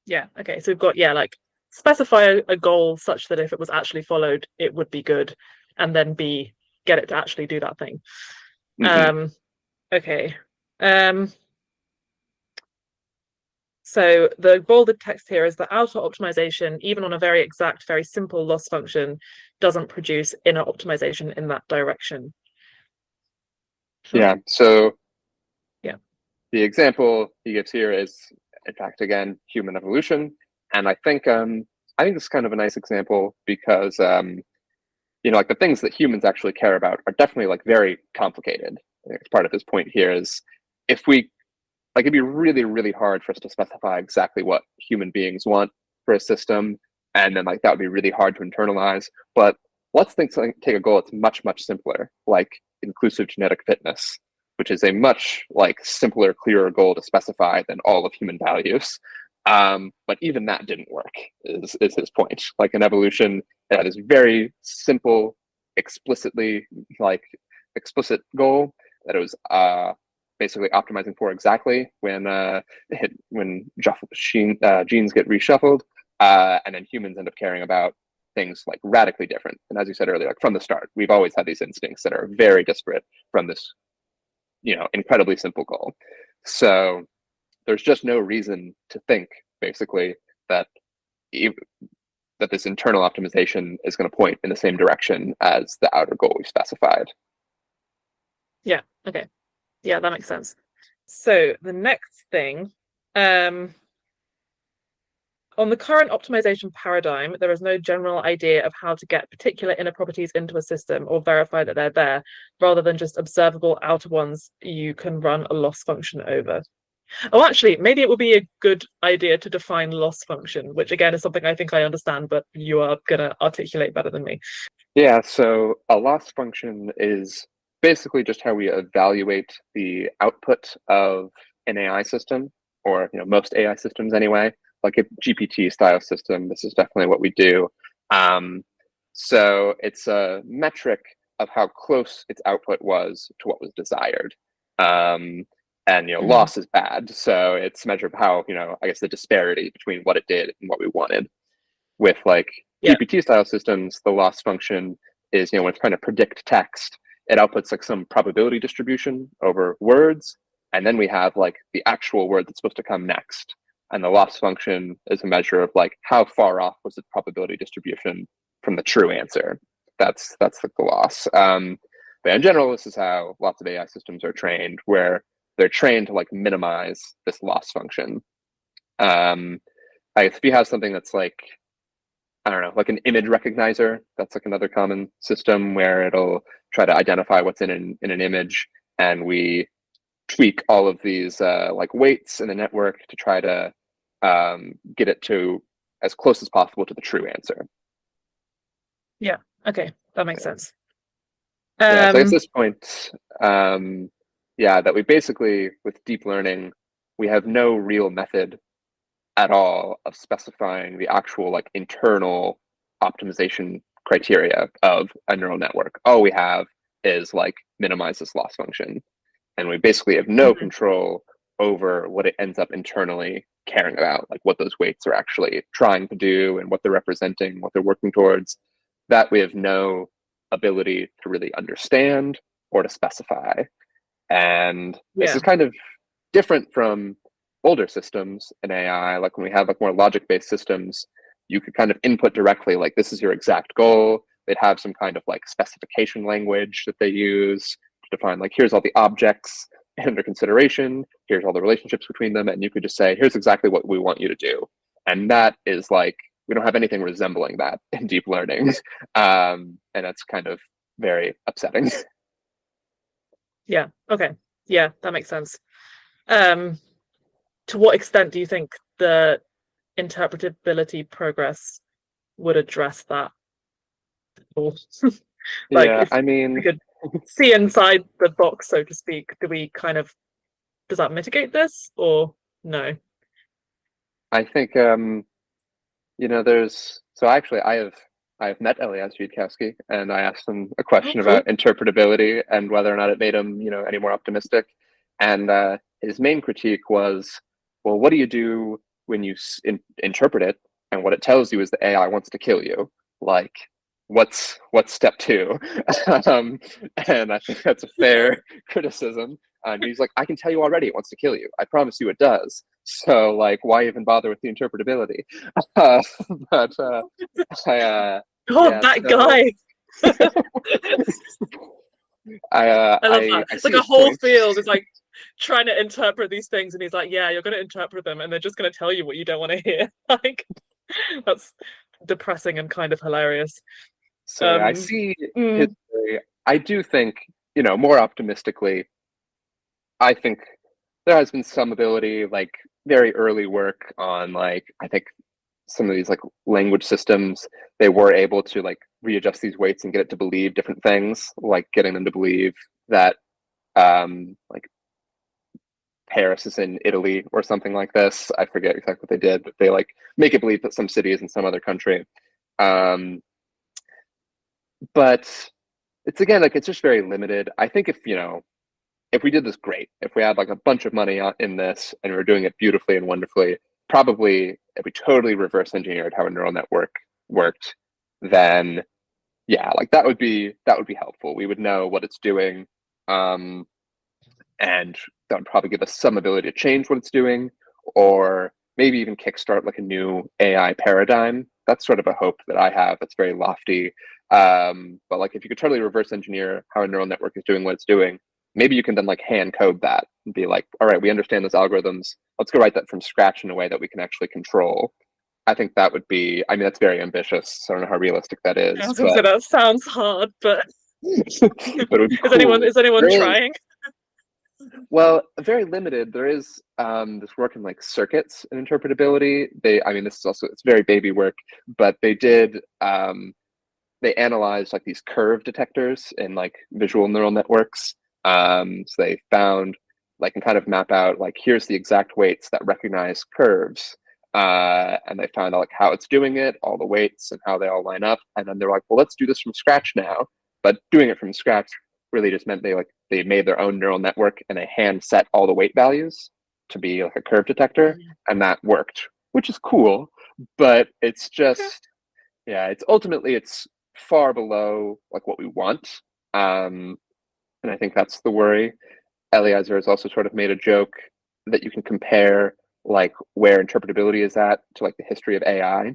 Speaker 1: Yeah, okay. So we've got, yeah, like specify a goal such that if it was actually followed, it would be good, and then B, get it to actually do that thing.
Speaker 2: Mm-hmm.
Speaker 1: Okay. Um, so the bolded text here is that outer optimization, even on a very exact, very simple loss function, doesn't produce inner optimization in that direction. Sure.
Speaker 2: Yeah. So
Speaker 1: Yeah.
Speaker 2: the example he gives here is, in fact, again, human evolution. And I think this is kind of a nice example because like the things that humans actually care about are definitely like very complicated. I think it's part of his point here is if we like it'd be really, really hard for us to specify exactly what human beings want for a system, and then like that would be really hard to internalize. But let's take a goal that's much, much simpler, like inclusive genetic fitness, which is a much like simpler, clearer goal to specify than all of human values. But even that didn't work, is his point. Like in evolution, it had this very simple, explicitly like explicit goal that it was basically optimizing for exactly when genes get reshuffled, and then humans end up caring about things like radically different. And as you said earlier, like from the start, we've always had these instincts that are very disparate from this, incredibly simple goal. So there's just no reason to think, basically, that that this internal optimization is going to point in the same direction as the outer goal we specified.
Speaker 1: Yeah. Okay. Yeah, that makes sense. So the next thing, on the current optimization paradigm, there is no general idea of how to get particular inner properties into a system or verify that they're there, rather than just observable outer ones you can run a loss function over. Oh, actually, maybe it would be a good idea to define loss function, which again is something I think I understand, but you are going to articulate better than me.
Speaker 2: Yeah, so a loss function is basically just how we evaluate the output of an AI system, or most AI systems anyway. Like a GPT style system, this is definitely what we do. So it's a metric of how close its output was to what was desired. And loss is bad, so it's a measure of how I guess the disparity between what it did and what we wanted. With like
Speaker 1: Yeah.
Speaker 2: GPT style systems, the loss function is, when it's trying to predict text, it outputs like some probability distribution over words. And then we have like the actual word that's supposed to come next. And the loss function is a measure of like how far off was the probability distribution from the true answer. That's like the loss. But in general, this is how lots of AI systems are trained, where they're trained to like minimize this loss function. If you have something that's like, I don't know, like an image recognizer. That's like another common system where it'll try to identify what's in an image, and we tweak all of these like weights in the network to try to get it to as close as possible to the true answer.
Speaker 1: Yeah. Okay, that makes sense.
Speaker 2: Yeah, so at this point, that we basically, with deep learning, we have no real method at all of specifying the actual like internal optimization criteria of a neural network. All we have is like minimize this loss function. And we basically have no control over what it ends up internally caring about, like what those weights are actually trying to do and what they're representing, what they're working towards. That we have no ability to really understand or to specify. And this is kind of different from older systems in AI. Like when we have like more logic-based systems, you could kind of input directly, like this is your exact goal. They'd have some kind of like specification language that they use to define like here's all the objects under consideration, here's all the relationships between them, and you could just say here's exactly what we want you to do. And that is like we don't have anything resembling that in deep learning, and that's kind of very upsetting.
Speaker 1: Yeah. Okay. Yeah, that makes sense. To what extent do you think the interpretability progress would address that? Like,
Speaker 2: Yeah,
Speaker 1: if
Speaker 2: I
Speaker 1: we
Speaker 2: mean,
Speaker 1: could see inside the box, so to speak, does that mitigate this or no?
Speaker 2: I think there's so actually I have met Eliezer Yudkowsky, and I asked him a
Speaker 1: Oh,
Speaker 2: question
Speaker 1: cool.
Speaker 2: about interpretability and whether or not it made him any more optimistic. And his main critique was, well, what do you do when you interpret it and what it tells you is the AI wants to kill you? Like, what's step two? And I think that's a fair criticism. And he's like, I can tell you already it wants to kill you. I promise you it does. So, like, why even bother with the interpretability? Uh, but
Speaker 1: God,
Speaker 2: yeah,
Speaker 1: that
Speaker 2: so
Speaker 1: guy. I love
Speaker 2: I
Speaker 1: that.
Speaker 2: I
Speaker 1: It's
Speaker 2: see
Speaker 1: like a
Speaker 2: his
Speaker 1: whole
Speaker 2: point.
Speaker 1: field is like trying to interpret these things, and he's like, "Yeah, you're going to interpret them, and they're just going to tell you what you don't want to hear." Like, that's depressing and kind of hilarious.
Speaker 2: So yeah, I
Speaker 1: Um,
Speaker 2: see his
Speaker 1: mm,
Speaker 2: theory. I do think, more optimistically, I think there has been some ability, like very early work on like I think some of these like language systems, they were able to like readjust these weights and get it to believe different things, like getting them to believe that like Paris is in Italy or something like this. I forget exactly what they did, but they like make it believe that some city is in some other country. Um, but it's again like it's just very limited. I think if if we did this great, if we had like a bunch of money in this and we were doing it beautifully and wonderfully, probably if we totally reverse engineered how a neural network worked, then yeah, like that would be helpful. We would know what it's doing, um, and that would probably give us some ability to change what it's doing, or maybe even kickstart like a new AI paradigm. That's sort of a hope that I have. That's very lofty. But like if you could totally reverse engineer how a neural network is doing what it's doing, maybe you can then like hand code that and be like, all right, we understand those algorithms. Let's go write that from scratch in a way that we can actually control. I think that would be, I mean, that's very ambitious. So I don't know how realistic that
Speaker 1: I
Speaker 2: is,
Speaker 1: was gonna say
Speaker 2: but
Speaker 1: that sounds hard, but
Speaker 2: but it would be cool.
Speaker 1: is anyone
Speaker 2: There is,
Speaker 1: trying?
Speaker 2: well, very limited. There is this work in like circuits and interpretability. I mean, this is also it's very baby work, but they analyzed like these curve detectors in like visual neural networks. So they found like and kind of map out like here's the exact weights that recognize curves, and they found out like how it's doing it, all the weights and how they all line up, and then they're like, well, let's do this from scratch now. But doing it from scratch really just meant they made their own neural network and they hand set all the weight values to be like a curve detector,
Speaker 1: Mhm.
Speaker 2: and that worked, which is cool. But it's
Speaker 1: Okay.
Speaker 2: just yeah, it's ultimately it's far below like what we want. Um, and I think that's the worry. Eliezer has also sort of made a joke that you can compare like where interpretability is at to like the history of AI.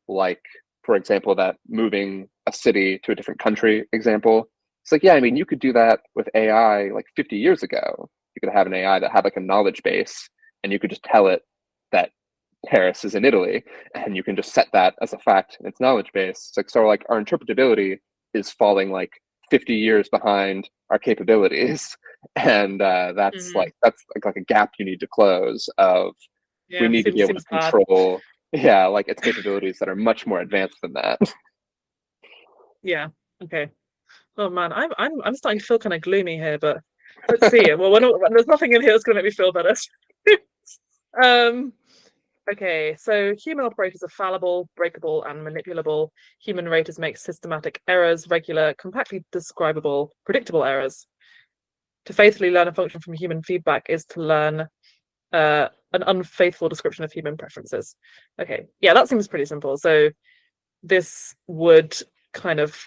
Speaker 2: Like for example, that moving a city to a different country example. It's like, yeah, I mean, you could do that with AI like 50 years ago. You could have an AI that had like a knowledge base and you could just tell it that Paris is in Italy, and you can just set that as a fact in its knowledge base. It's like so like our interpretability is falling like 50 years behind our capabilities, and
Speaker 1: Mhm.
Speaker 2: that's like a gap you need to close. Of we
Speaker 1: Yeah,
Speaker 2: need to be able to
Speaker 1: seems bad.
Speaker 2: control, yeah, like its capabilities that are much more advanced than that.
Speaker 1: Yeah. Okay. Oh man, I'm starting to feel kind of gloomy here, but let's see. Well, there's nothing in here that's gonna make me feel better. Um, okay, so human operators are fallible, breakable, and manipulable. Human raters make systematic errors, regular, compactly describable, predictable errors. To faithfully learn a function from human feedback is to learn an unfaithful description of human preferences. Okay, yeah, that seems pretty simple. So this would kind of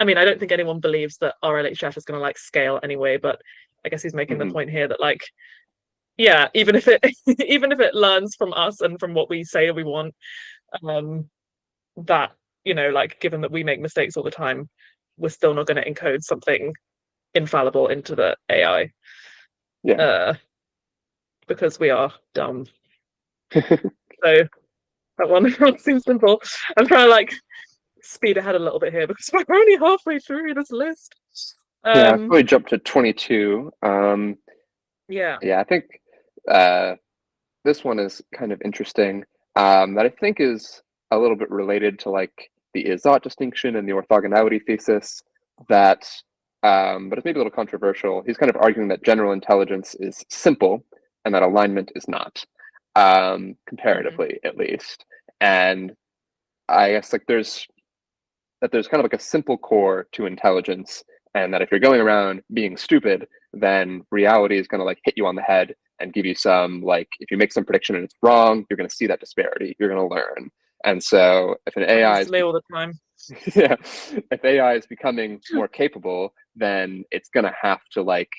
Speaker 1: I mean, I don't think anyone believes that RLHF is going to like scale anyway, but I guess he's making the
Speaker 2: Mhm.
Speaker 1: point here that like yeah, even if it even if it learns from us and from what we say we want, um that like given that we make mistakes all the time, we're still not going to encode something infallible into the AI
Speaker 2: Yeah,
Speaker 1: uh because we are dumb. So that one seems simple. I'm trying to like speed ahead a little bit here because we're only halfway through this list.
Speaker 2: yeah. I've
Speaker 1: Um,
Speaker 2: probably jumped to 22.
Speaker 1: yeah.
Speaker 2: Yeah, I think this one is kind of interesting. That I think is a little bit related to like the Izot distinction and the orthogonality thesis. That, but it's maybe a little controversial. He's kind of arguing that general intelligence is simple and that alignment is not,
Speaker 1: Mhm.
Speaker 2: comparatively at least. And I guess like there's kind of like a simple core to intelligence, and that if you're going around being stupid, then reality is going to like hit you on the head and give you some like if you make some prediction and it's wrong, you're going to see that disparity, you're going to learn. And so if an AI
Speaker 1: Happens to
Speaker 2: is
Speaker 1: me all the time.
Speaker 2: yeah, if AI is becoming more capable, then it's going to have to like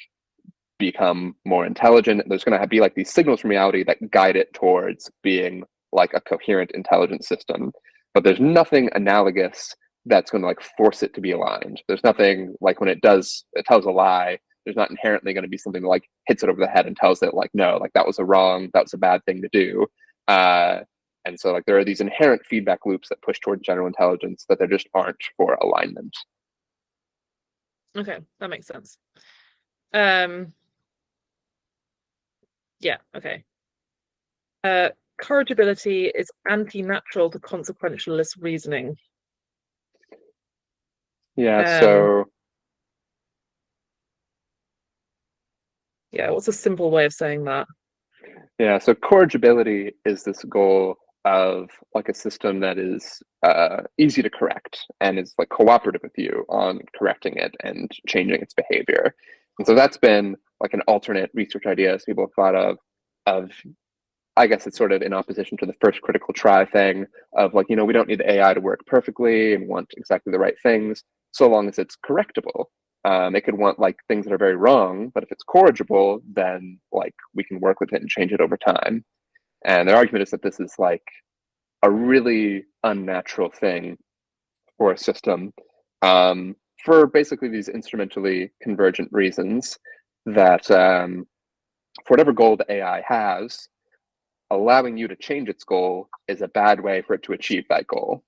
Speaker 2: become more intelligent. There's going to be like these signals from reality that guide it towards being like a coherent intelligent system. But there's nothing analogous that's going to like force it to be aligned. There's nothing like when it tells a lie, there's not inherently going to be something that like hits it over the head and tells it like, no, like that was that was a bad thing to do. Uh, and so like there are these inherent feedback loops that push toward general intelligence that there just aren't for alignment.
Speaker 1: Okay, that makes sense. Um, Yeah, okay. Uh, Corrigibility is anti-natural to consequentialist reasoning.
Speaker 2: Yeah,
Speaker 1: Um,
Speaker 2: so
Speaker 1: yeah, what's a simple way of saying that?
Speaker 2: so corrigibility is this goal of like a system that is easy to correct and is like cooperative with you on correcting it and changing its behavior. And so that's been like an alternate research idea as people have thought of I guess it's sort of in opposition to the first critical try thing of like, we don't need the AI to work perfectly and want exactly the right things, so long as it's correctable. It could want like things that are very wrong, but if it's corrigible, then like we can work with it and change it over time. And their argument is that this is like a really unnatural thing for a system for basically these instrumentally convergent reasons that for whatever goal the AI has, allowing you to change its goal is a bad way for it to achieve that goal.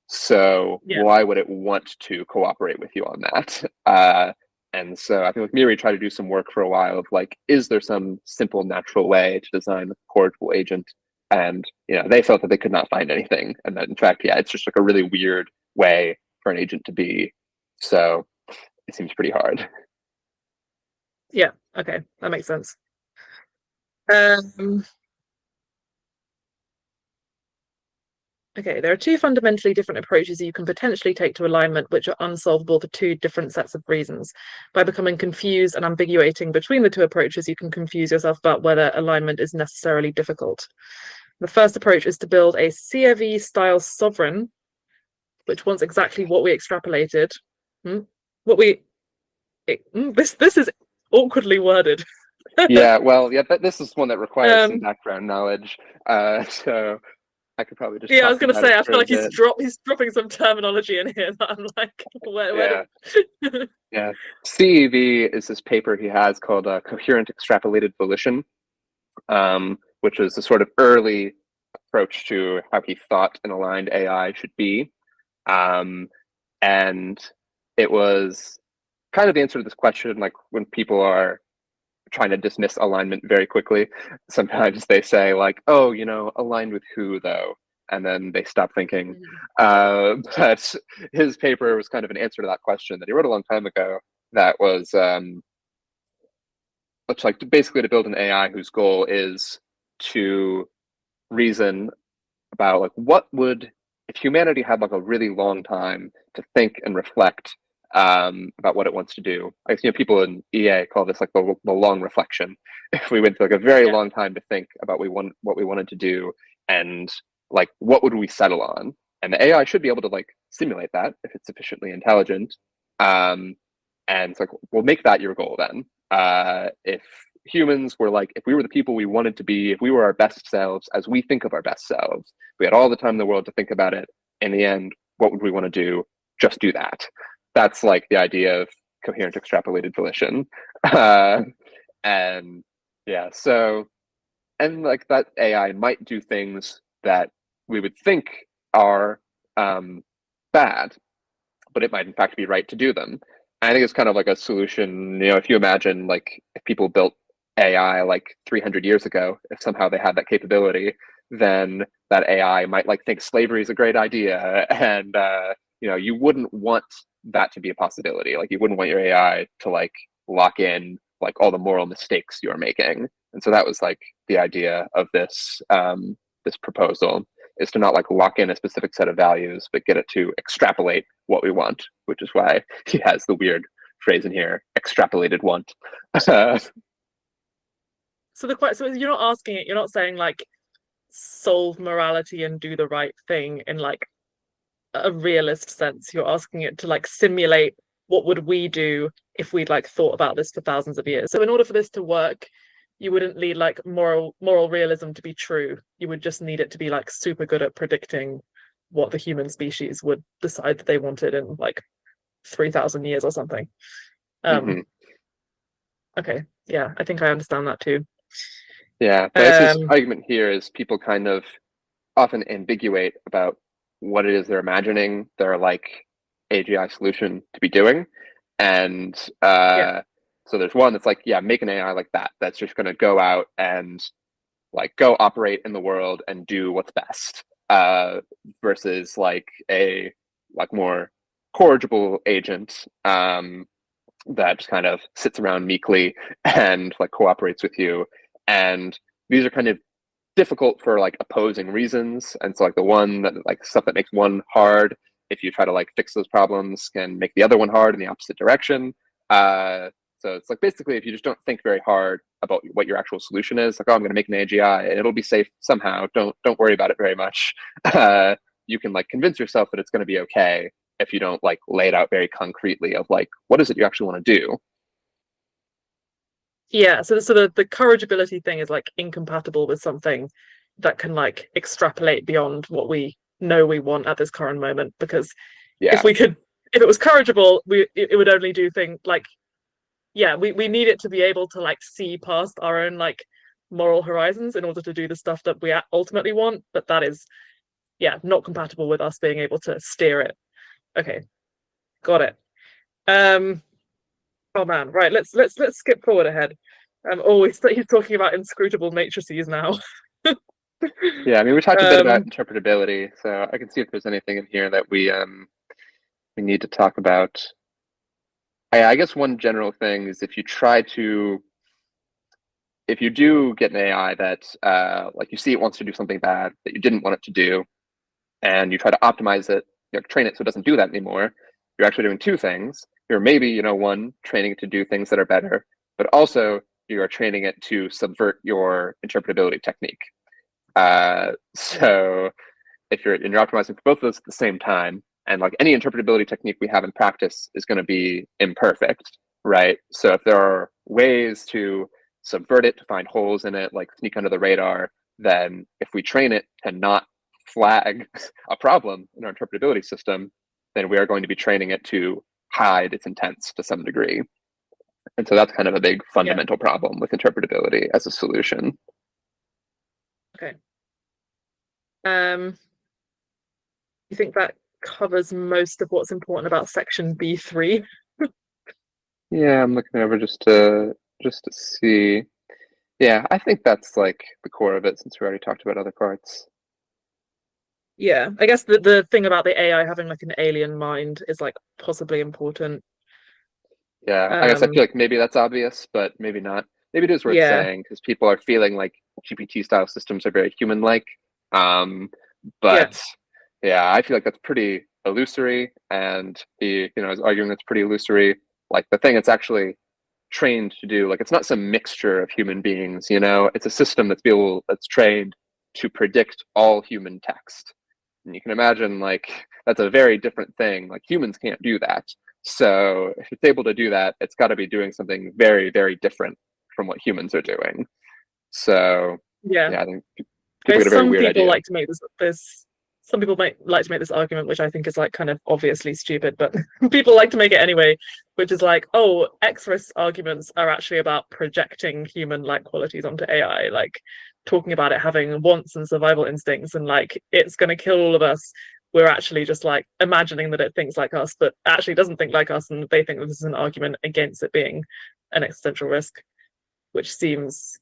Speaker 2: So
Speaker 1: Yeah,
Speaker 2: why would it want to cooperate with you on that? And so I think with Miri tried to do some work for a while of like, is there some simple natural way to design a corrigible agent? And they felt that they could not find anything, and that in fact, yeah, it's just like a really weird way for an agent to be. So it seems pretty hard.
Speaker 1: yeah, okay, that makes sense. Um, okay, there are two fundamentally different approaches you can potentially take to alignment, which are unsolvable for two different sets of reasons. By becoming confused and ambiguating between the two approaches, you can confuse yourself about whether alignment is necessarily difficult. The first approach is to build a CFE style sovereign, which wants exactly what we extrapolated. What we this is awkwardly worded.
Speaker 2: Yeah, well, yeah, this is one that requires some
Speaker 1: um,
Speaker 2: background knowledge. So I could probably just
Speaker 1: yeah, I
Speaker 2: talk
Speaker 1: was gonna
Speaker 2: about it
Speaker 1: say I
Speaker 2: for
Speaker 1: feel
Speaker 2: a
Speaker 1: like
Speaker 2: bit.
Speaker 1: he's dropping some terminology in here that I'm like, where
Speaker 2: Yeah,
Speaker 1: do
Speaker 2: yeah. CEV is this paper he has called Coherent Extrapolated Volition, which is a sort of early approach to how he thought an aligned AI should be. Um, and it was kind of the answer to this question, like when people are trying to dismiss alignment very quickly, sometimes they say like, oh, aligned with who though? And then they stop thinking. But his paper was kind of an answer to that question that he wrote a long time ago. That was which like basically to build an AI whose goal is to reason about like what would if humanity had like a really long time to think and reflect about what it wants to do. I guess people in EA call this like the long reflection. If we went through like a very
Speaker 1: Yeah,
Speaker 2: long time to think about what we wanted to do and like what would we settle on, and the AI should be able to like simulate that if it's sufficiently intelligent. Um, and it's like we'll make that your goal then. If humans were like if we were the people we wanted to be, if we were our best selves as we think of our best selves, we had all the time in the world to think about it. In the end, what would we want to do? Just do that. That's like the idea of coherent extrapolated volition. Uh, and yeah, so, and like that AI might do things that we would think are bad, but it might in fact be right to do them. And I think it's kind of like a solution, if you imagine like if people built AI like 300 years ago, if somehow they had that capability, then that AI might like think slavery is a great idea. And, you wouldn't want that to be a possibility. Like you wouldn't want your AI to like lock in like all the moral mistakes you're making. And so that was like the idea of this proposal is to not like lock in a specific set of values, but get it to extrapolate what we want, which is why he has the weird phrase in here, extrapolated want.
Speaker 1: so you're not asking it, you're not saying like solve morality and do the right thing in like a realist sense. You're asking it to like simulate what would we do if we'd like thought about this for thousands of years. So in order for this to work, you wouldn't need like moral realism to be true. You would just need it to be like super good at predicting what the human species would decide that they wanted in like 3,000 years or something.
Speaker 2: Mm-hmm.
Speaker 1: Um, okay, yeah, I think I understand that too.
Speaker 2: Yeah, but it's his
Speaker 1: Um,
Speaker 2: argument here is people kind of often ambiguate about what it is they're imagining their like AGI solution to be doing. And
Speaker 1: yeah,
Speaker 2: So there's one that's like, yeah, make an AI like that. That's just going to go out and like go operate in the world and do what's best. Versus like a like more corrigible agent that just kind of sits around meekly and like cooperates with you. And these are kind of difficult for like opposing reasons. And so like the one that like stuff that makes one hard, if you try to like fix those problems, can make the other one hard in the opposite direction. So it's like basically if you just don't think very hard about what your actual solution is, like, oh, I'm going to make an AGI and it'll be safe somehow. Don't worry about it very much. You can like convince yourself that it's going to be okay if you don't like lay it out very concretely of like what is it you actually want to do.
Speaker 1: Yeah, so the corrigibility thing is like incompatible with something that can like extrapolate beyond what we know we want at this current moment. Because
Speaker 2: Yeah,
Speaker 1: if we could, if it was corrigible, it would only do things like, yeah, we need it to be able to like see past our own like moral horizons in order to do the stuff that we ultimately want. But that is, yeah, not compatible with us being able to steer it. Okay, got it. Oh man, right. Let's skip forward ahead. Oh, he's talking about inscrutable matrices now.
Speaker 2: yeah. I mean, we talked a bit about
Speaker 1: Um,
Speaker 2: interpretability, so I can see if there's anything in here that we need to talk about. I guess one general thing is if you do get an AI that like you see it wants to do something bad that you didn't want it to do, and you try to optimize it, train it so it doesn't do that anymore, you're actually doing two things. You're maybe, one, training it to do things that are better, but also you are training it to subvert your interpretability technique. So if you're optimizing for both of those at the same time, and like any interpretability technique we have in practice is going to be imperfect, right? So if there are ways to subvert it, to find holes in it, like sneak under the radar, then if we train it to not flag a problem in our interpretability system, then we are going to be training it to hide its intents to some degree. And so that's kind of a big
Speaker 1: yeah,
Speaker 2: fundamental problem with interpretability as a solution.
Speaker 1: okay. You think that covers most of what's important about section B3?
Speaker 2: Yeah, I'm looking over just to see. Yeah, I think that's like the core of it since we already talked about other parts.
Speaker 1: Yeah, I guess the thing about the AI having like an alien mind is like possibly important.
Speaker 2: Yeah, I guess I
Speaker 1: Um,
Speaker 2: feel like maybe that's obvious, but maybe not. Maybe it is worth
Speaker 1: yeah,
Speaker 2: saying because people are feeling like GPT style systems are very human-like. Um,
Speaker 1: yeah,
Speaker 2: but yeah, I feel like that's pretty illusory, and is arguing that's pretty illusory. Like the thing it's actually trained to do, like it's not some mixture of human beings. It's a system that's trained to predict all human text. And you can imagine like that's a very different thing. Like humans can't do that. So if it's able to do that, it's got to be doing something very, very different from what humans are doing. So
Speaker 1: yeah.
Speaker 2: yeah, I think people get
Speaker 1: There's
Speaker 2: a very
Speaker 1: some
Speaker 2: weird
Speaker 1: people
Speaker 2: idea.
Speaker 1: like to make this. Some people might like to make this argument, which I think is like kind of obviously stupid, but people like to make it anyway, which is like, oh, X-risk arguments are actually about projecting human like qualities onto AI, like talking about it having wants and survival instincts and like it's going to kill all of us. We're actually just like imagining that it thinks like us, but actually doesn't think like us, and they think that this is an argument against it being an existential risk, which seems,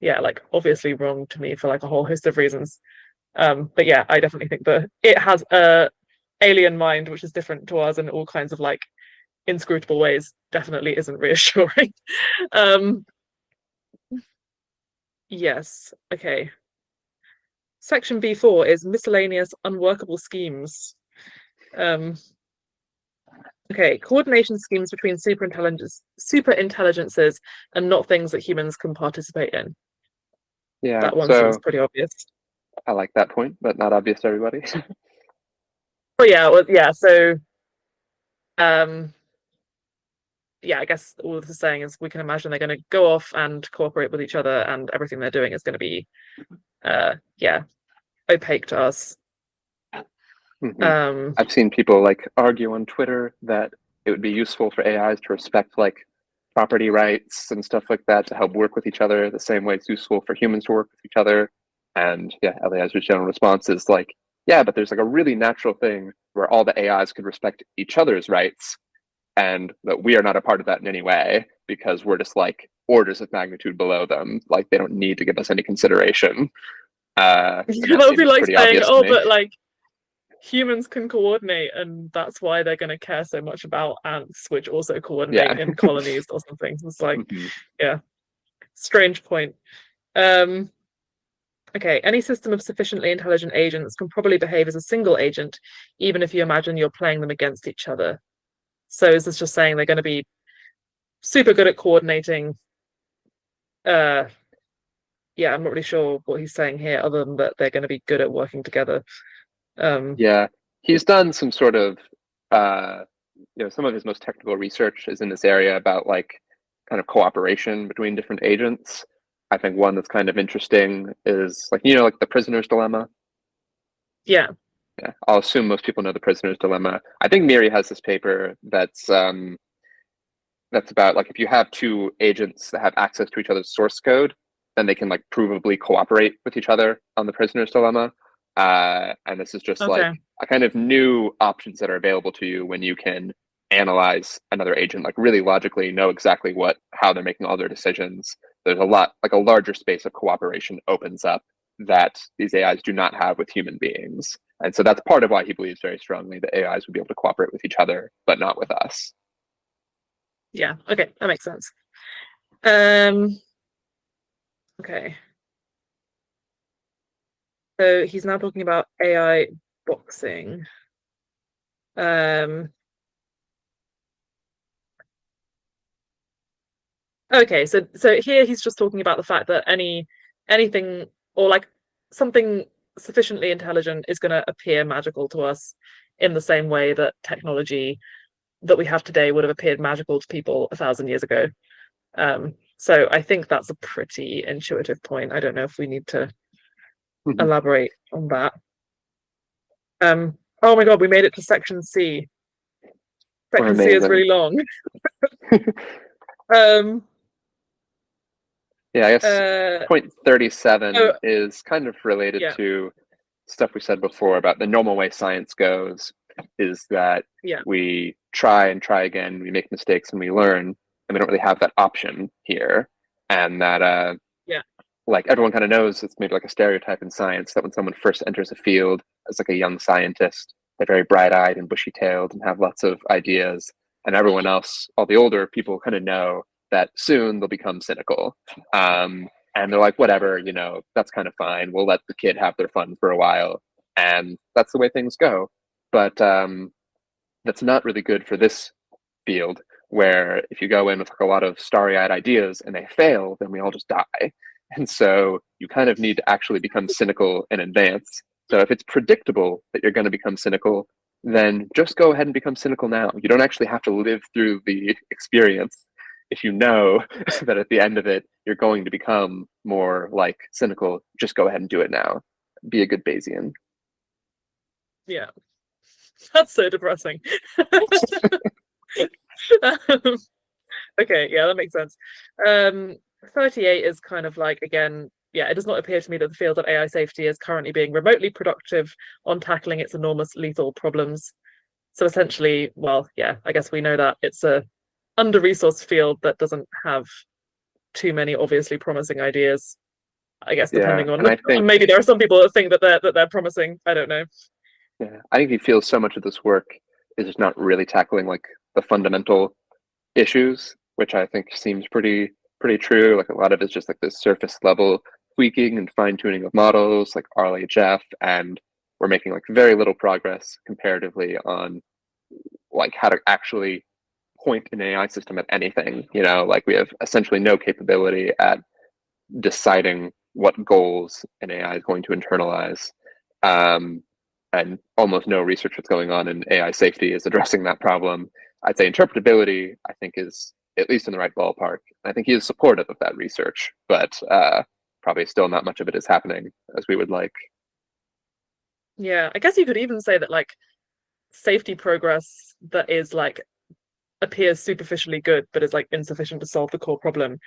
Speaker 1: yeah, like obviously wrong to me for like a whole host of reasons. But yeah, I definitely think that it has a alien mind which is different to ours in all kinds of like inscrutable ways. Definitely isn't reassuring. um, yes. Okay. Section B4 is miscellaneous unworkable schemes. Um, okay, coordination schemes between super intelligences and not things that humans can participate in.
Speaker 2: Yeah,
Speaker 1: That one seems
Speaker 2: so
Speaker 1: pretty obvious.
Speaker 2: I like that point, but not obvious to everybody.
Speaker 1: But yeah, well, yeah. So um, yeah, I guess all this is saying is we can imagine they're going to go off and cooperate with each other, and everything they're doing is going to be, yeah, opaque to us.
Speaker 2: hmm
Speaker 1: Um,
Speaker 2: I've seen people like argue on Twitter that it would be useful for AIs to respect like property rights and stuff like that to help work with each other the same way it's useful for humans to work with each other. And yeah, Eliezer's general response is like, yeah, but there's like a really natural thing where all the AIs could respect each other's rights and that we are not a part of that in any way. because we're just like orders of magnitude below them. Like they don't need to give us any consideration. And
Speaker 1: That
Speaker 2: that
Speaker 1: would be
Speaker 2: seems
Speaker 1: like
Speaker 2: pretty
Speaker 1: saying,
Speaker 2: obvious to
Speaker 1: oh,
Speaker 2: me.
Speaker 1: but like humans can coordinate, and that's why they're going to care so much about ants, which also
Speaker 2: Yeah.
Speaker 1: coordinate in colonies or something. It's like,
Speaker 2: Mhm.
Speaker 1: yeah, strange point. Um, okay, any system of sufficiently intelligent agents can probably behave as a single agent, even if you imagine you're playing them against each other. So is this just saying they're going to be super good at coordinating? Uh, yeah, I'm not really sure what he's saying here, other than that they're going to be good at working together. Um,
Speaker 2: Yeah, he's done some sort of, uh, some of his most technical research is in this area about like kind of cooperation between different agents. I think one that's kind of interesting is like, like the prisoner's dilemma.
Speaker 1: yeah,
Speaker 2: Yeah, I'll assume most people know the prisoner's dilemma. I think Miri has this paper that's about like if you have two agents that have access to each other's source code, then they can like provably cooperate with each other on the prisoner's dilemma. And this is just like
Speaker 1: okay,
Speaker 2: a kind of new options that are available to you when you can analyze another agent, like really logically know exactly how they're making all their decisions. There's a lot, like a larger space of cooperation opens up that these AIs do not have with human beings. And so that's part of why he believes very strongly that AIs would be able to cooperate with each other, but not with us.
Speaker 1: yeah, okay, that makes sense. Um, okay, so he's now talking about AI boxing. Um, okay, so here he's just talking about the fact that anything or like something sufficiently intelligent is going to appear magical to us in the same way that technology that we have today would have appeared magical to people 1,000 years ago. So I think that's a pretty intuitive point. I don't know if we need to elaborate on that. Oh my God, we made it to section C.
Speaker 2: We're
Speaker 1: Section C is
Speaker 2: amazing.
Speaker 1: really long. Um,
Speaker 2: Yeah, I guess
Speaker 1: uh,
Speaker 2: point 37
Speaker 1: oh
Speaker 2: is kind of related
Speaker 1: yeah,
Speaker 2: to stuff we said before about the normal way science goes is that
Speaker 1: yeah,
Speaker 2: we try and try again, we make mistakes and we learn, and we don't really have that option here. And that
Speaker 1: yeah,
Speaker 2: like everyone kind of knows it's maybe like a stereotype in science that when someone first enters a field as like a young scientist, they're very bright-eyed and bushy-tailed and have lots of ideas, and everyone else, all the older people, kind of know that soon they'll become cynical. And they're like, whatever, that's kind of fine. We'll let the kid have their fun for a while, and that's the way things go. But that's not really good for this field, where if you go in with like a lot of starry-eyed ideas and they fail, then we all just die. And so you kind of need to actually become cynical in advance. So if it's predictable that you're going to become cynical, then just go ahead and become cynical now. You don't actually have to live through the experience. If you know that at the end of it, you're going to become more like cynical, just go ahead and do it now. Be a good Bayesian.
Speaker 1: yeah. That's so depressing. Um, okay, yeah, that makes sense. Um, 38 is kind of like, again, yeah, it does not appear to me that the field of AI safety is currently being remotely productive on tackling its enormous lethal problems. So essentially, well, yeah, I guess we know that it's a under-resourced field that doesn't have too many obviously promising ideas. I guess
Speaker 2: Yeah,
Speaker 1: depending on
Speaker 2: and I think
Speaker 1: maybe there are some people that think that they're promising. I don't know.
Speaker 2: yeah, I think he feels so much of this work is just not really tackling like the fundamental issues, which I think seems pretty true. Like a lot of it's just like this surface level tweaking and fine tuning of models, like RLHF, and we're making like very little progress comparatively on like how to actually point an AI system at anything. Like we have essentially no capability at deciding what goals an AI is going to internalize. Um, and almost no research that's going on in AI safety is addressing that problem. I'd say interpretability, I think, is at least in the right ballpark. I think he is supportive of that research, but probably still not much of it is happening as we would like.
Speaker 1: Yeah, I guess you could even say that like safety progress that is like appears superficially good but is like insufficient to solve the core problem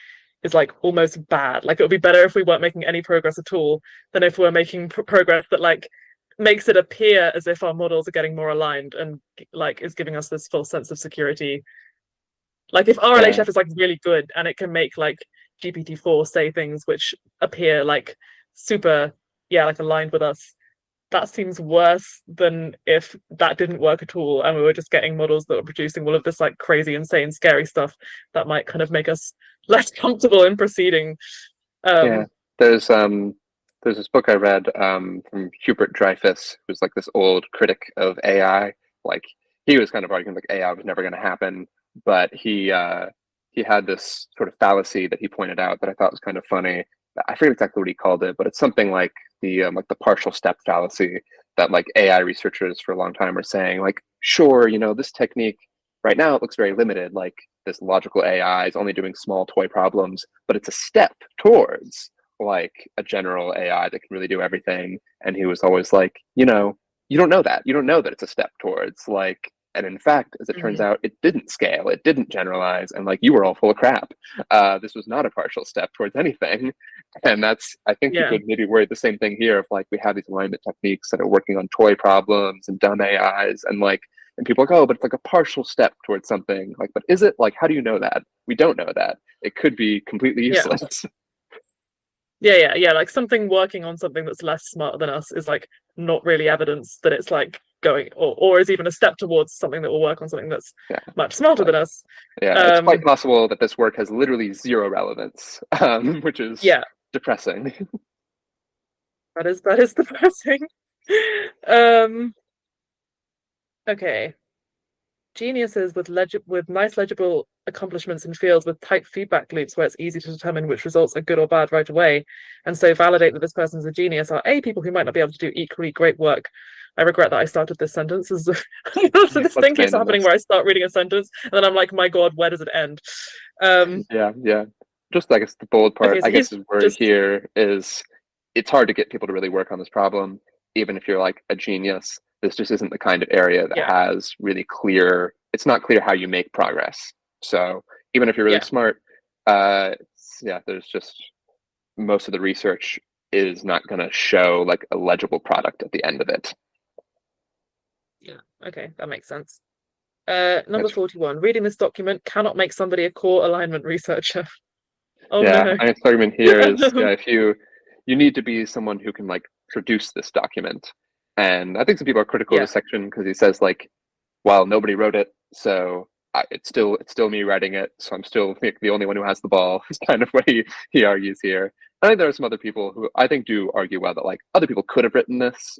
Speaker 1: is like almost bad. Like it would be better if we weren't making any progress at all than if we're making progress that like makes it appear as if our models are getting more aligned and like is giving us this false sense of security Like if
Speaker 2: Yeah,
Speaker 1: RLHF is like really good and it can make like GPT-4 say things which appear like super, yeah, like aligned with us, that seems worse than if that didn't work at all and we were just getting models that were producing all of this like crazy, insane, scary stuff that might kind of make us less comfortable in proceeding.
Speaker 2: yeah.
Speaker 1: Um,
Speaker 2: There's this book I read from Hubert Dreyfus, who's like this old critic of AI. Like he was kind of arguing like AI was never going to happen, but he had this sort of fallacy that he pointed out that I thought was kind of funny. I forget exactly what he called it, but it's something like the partial step fallacy that like AI researchers for a long time are saying like, sure, you know, this technique right now it looks very limited, like this logical AI is only doing small toy problems, but it's a step towards like a general AI that can really do everything. And he was always like, you know, you don't know that. You don't know that it's a step towards like, and in fact, as it turns
Speaker 1: mhm.
Speaker 2: out, it didn't scale, it didn't generalize, and like you were all full of crap. This was not a partial step towards anything. And that's, I think you
Speaker 1: Yeah,
Speaker 2: could maybe worry the same thing here of like we have these alignment techniques that are working on toy problems and dumb AIs, and like, and people are like, oh, but it's like a partial step towards something. Like, but is it? Like, how do you know that? We don't know that. It could be completely
Speaker 1: yeah,
Speaker 2: useless.
Speaker 1: yeah. Like something working on something that's less smart than us is like not really evidence that it's like going or is even a step towards something that will work on something that's
Speaker 2: Yeah,
Speaker 1: much smarter
Speaker 2: like
Speaker 1: than us.
Speaker 2: yeah, it's quite
Speaker 1: Um,
Speaker 2: possible that this work has literally zero relevance, which is
Speaker 1: yeah,
Speaker 2: depressing.
Speaker 1: that is depressing. Um, okay. Geniuses with with nice legible accomplishments in fields with tight feedback loops where it's easy to determine which results are good or bad right away, and so validate that this person is a genius are A, people who might not be able to do equally great work. I regret that I started this sentence. So this
Speaker 2: Let's
Speaker 1: thing keeps
Speaker 2: abandon
Speaker 1: happening
Speaker 2: this.
Speaker 1: where I start reading a sentence and then I'm like, my God, where does it end? Um,
Speaker 2: Yeah, yeah. Just I guess the bold part,
Speaker 1: okay,
Speaker 2: I
Speaker 1: so
Speaker 2: guess,
Speaker 1: he's
Speaker 2: is word
Speaker 1: just
Speaker 2: here is it's hard to get people to really work on this problem, even if you're like a genius. This just isn't the kind of area that
Speaker 1: yeah,
Speaker 2: has really clear, it's not clear how you make progress. So even if you're really
Speaker 1: yeah,
Speaker 2: smart, yeah, there's just most of the research is not going to show like a legible product at the end of it.
Speaker 1: yeah. Okay, that makes sense. Number
Speaker 2: That's
Speaker 1: 41. Reading this document cannot make somebody a core alignment researcher. Oh
Speaker 2: yeah.
Speaker 1: no.
Speaker 2: My argument here is yeah, if you need to be someone who can like produce this document, and I think some people are critical of
Speaker 1: Yeah,
Speaker 2: this section because he says like, well, nobody wrote it, so it's still me writing it, so I'm still like, the only one who has the ball. Is kind of what he argues here. I think there are some other people who I think do argue well that like other people could have written this.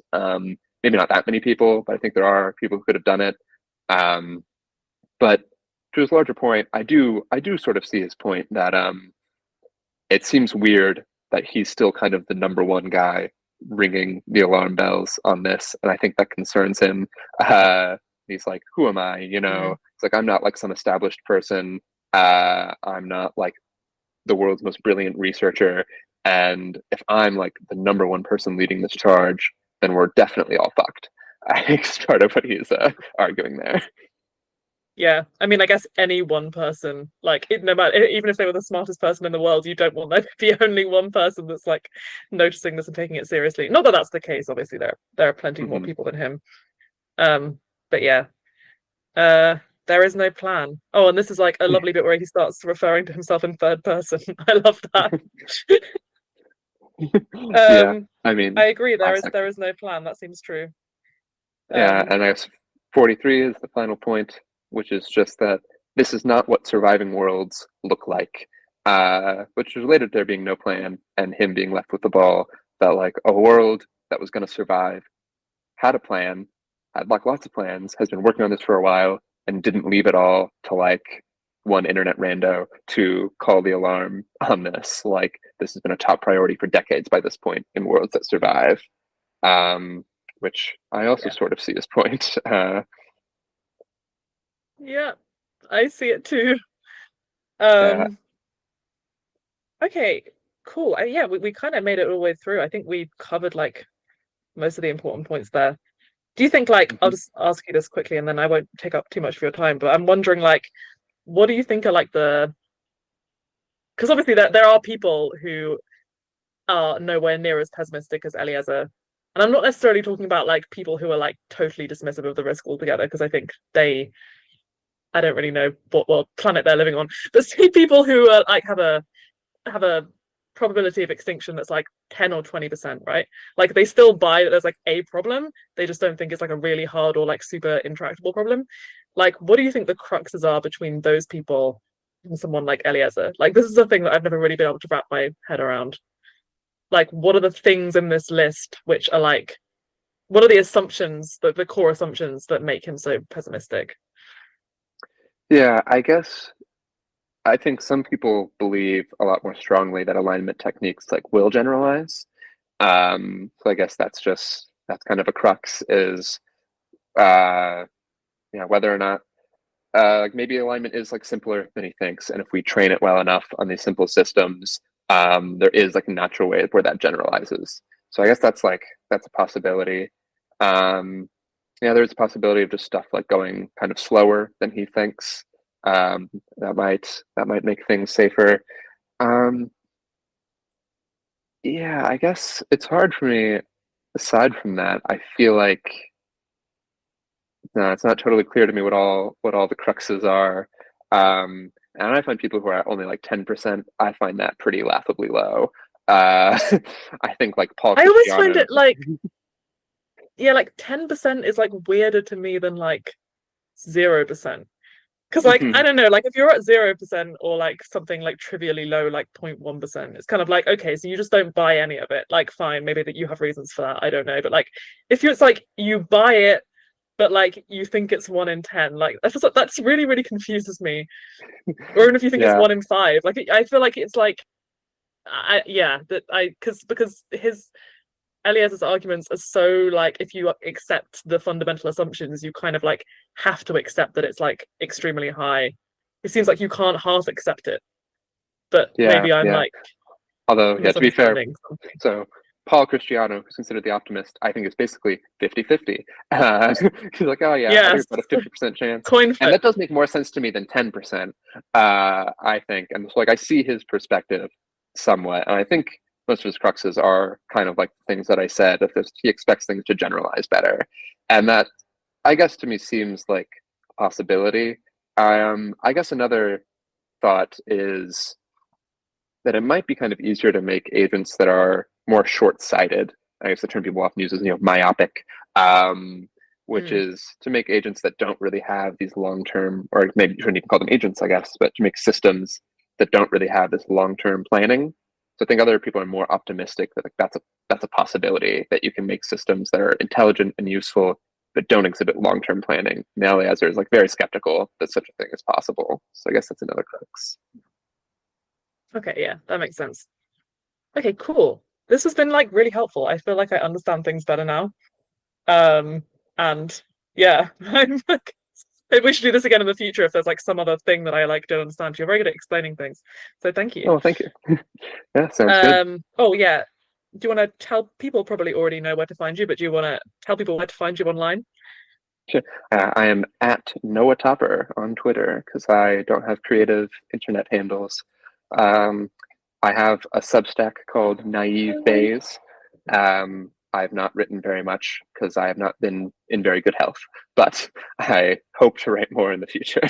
Speaker 2: Maybe not that many people, but I think there are people who could have done it. Um, but to his larger point, I do sort of see his point that it seems weird that he's still kind of the number one guy ringing the alarm bells on this, and I think that concerns him. He's like, "Who am I?" You know,
Speaker 1: mm,
Speaker 2: it's like I'm not like some established person. I'm not like the world's most brilliant researcher, and if I'm like the number one person leading this charge, then we're definitely all fucked. I think is part of what he's arguing there.
Speaker 1: yeah. I mean, I guess any one person, like, no matter, even if they were the smartest person in the world, you don't want there to be only one person that's like noticing this and taking it seriously. Not that that's the case. Obviously, there are plenty more
Speaker 2: Mhm.
Speaker 1: people than him. Um, but yeah. Uh, there is no plan. Oh, and this is like a lovely bit where he starts referring to himself in third person. I love that.
Speaker 2: Yeah,
Speaker 1: Um,
Speaker 2: I
Speaker 1: I
Speaker 2: mean,
Speaker 1: agree.
Speaker 2: classic.
Speaker 1: There is no plan. That seems true.
Speaker 2: Yeah,
Speaker 1: Um,
Speaker 2: and I guess 43 is the final point, which is just that this is not what surviving worlds look like, which is related to there being no plan and him being left with the ball. That like a world that was going to survive had a plan, had like lots of plans, has been working on this for a while, and didn't leave it all to like one internet rando to call the alarm on this. Like this has been a top priority for decades by this point in worlds that survive. Um, which I also
Speaker 1: yeah,
Speaker 2: sort of see his point.
Speaker 1: yeah, I see it too.
Speaker 2: Yeah,
Speaker 1: Um, okay, cool. Yeah, we kind of made it all the way through. I think we covered like most of the important points there. Do you think like I'll
Speaker 2: mhm.
Speaker 1: just ask you this quickly and then I won't take up too much of your time, but I'm wondering like what do you think are like the because obviously there are people who are nowhere near as pessimistic as Eliezer. And I'm not necessarily talking about like people who are like totally dismissive of the risk altogether, because I think I don't really know what planet they're living on, but see people who like have a probability of extinction that's like 10 or 20%, right? Like they still buy that there's like a problem. They just don't think it's like a really hard or like super intractable problem. Like, what do you think the cruxes are between those people and someone like Eliezer? Like, this is a thing that I've never really been able to wrap my head around. Like, what are the things in this list which are like, what are the assumptions, the core assumptions that make him so pessimistic?
Speaker 2: Yeah, I guess I think some people believe a lot more strongly that alignment techniques like will generalize. So I guess that's kind of a crux is uh, whether or not like maybe alignment is like simpler than he thinks, and if we train it well enough on these simple systems, there is like a natural way where that generalizes. So I guess that's a possibility. Um, yeah, there's a possibility of just stuff like going kind of slower than he thinks. Um, that might make things safer. Um, yeah, I guess it's hard for me. Aside from that, I feel like no, it's not totally clear to me what all the cruxes are. And I find people who are at only like 10%, I find that pretty laughably low. I think like Paul
Speaker 1: I always find
Speaker 2: Cristiano.
Speaker 1: it like, yeah, like 10% is like weirder to me than like 0%. Because like I
Speaker 2: Mhm.
Speaker 1: don't know, like if you're at 0% or like something like trivially low, like 0.1%, it's kind of like okay, so you just don't buy any of it. Like fine, maybe that you have reasons for that. I don't know, but like if you it's like you buy it, but like you think it's 1 in 10, like that's really really confuses me. Or even if you think it's
Speaker 2: Yeah,
Speaker 1: 1 in 5, like I feel like it's like yeah that I because his Eliezer's arguments are so like if you accept the fundamental assumptions, you kind of like have to accept that it's like extremely high. It seems like you can't half accept it, but
Speaker 2: yeah,
Speaker 1: maybe I'm
Speaker 2: yeah.
Speaker 1: like
Speaker 2: Although, yeah, to be fair,
Speaker 1: misunderstanding something.
Speaker 2: so Paul Cristiano, who's considered the optimist, I think is basically 50-50. He's like, oh yeah, I think
Speaker 1: Yes,
Speaker 2: it's about a 50% chance.
Speaker 1: coin
Speaker 2: And
Speaker 1: flip.
Speaker 2: that does make more sense to me than 10%, I think. And so like I see his perspective somewhat. And I think most of his cruxes are kind of like the things that I said, if he expects things to generalize better. And that I guess to me seems like a possibility. I guess another thought is that it might be kind of easier to make agents that are more short-sighted. I guess the term people often use is myopic, um, which
Speaker 1: Mm.
Speaker 2: is to make agents that don't really have these long-term, or maybe you shouldn't even call them agents, I guess, but to make systems that don't really have this long-term planning. So I think other people are more optimistic that like that's a possibility that you can make systems that are intelligent and useful but don't exhibit long-term planning. Now, Eliezer is like very skeptical that such a thing is possible. So I guess that's another crux.
Speaker 1: Okay, yeah, that makes sense. Okay, cool. This has been like really helpful. I feel like I understand things better now. And yeah, I'm like, maybe we should do this again in the future if there's like some other thing that I like don't understand. You're very good at explaining things. So thank you.
Speaker 2: Oh, thank you. Yeah, sounds good.
Speaker 1: Oh yeah. Do you want to tell people probably already know where to find you, but do you want to tell people where to find you online?
Speaker 2: Sure. I am at Noah Topper on Twitter because I don't have creative internet handles. Um, I have a Substack called Naive Bays. I have not written very much because I have not been in very good health, but I hope to write more in the future.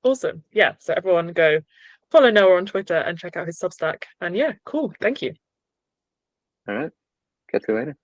Speaker 1: Awesome. Yeah. So everyone go follow Noah on Twitter and check out his Substack. And yeah, cool. Thank you.
Speaker 2: All right. Catch you later.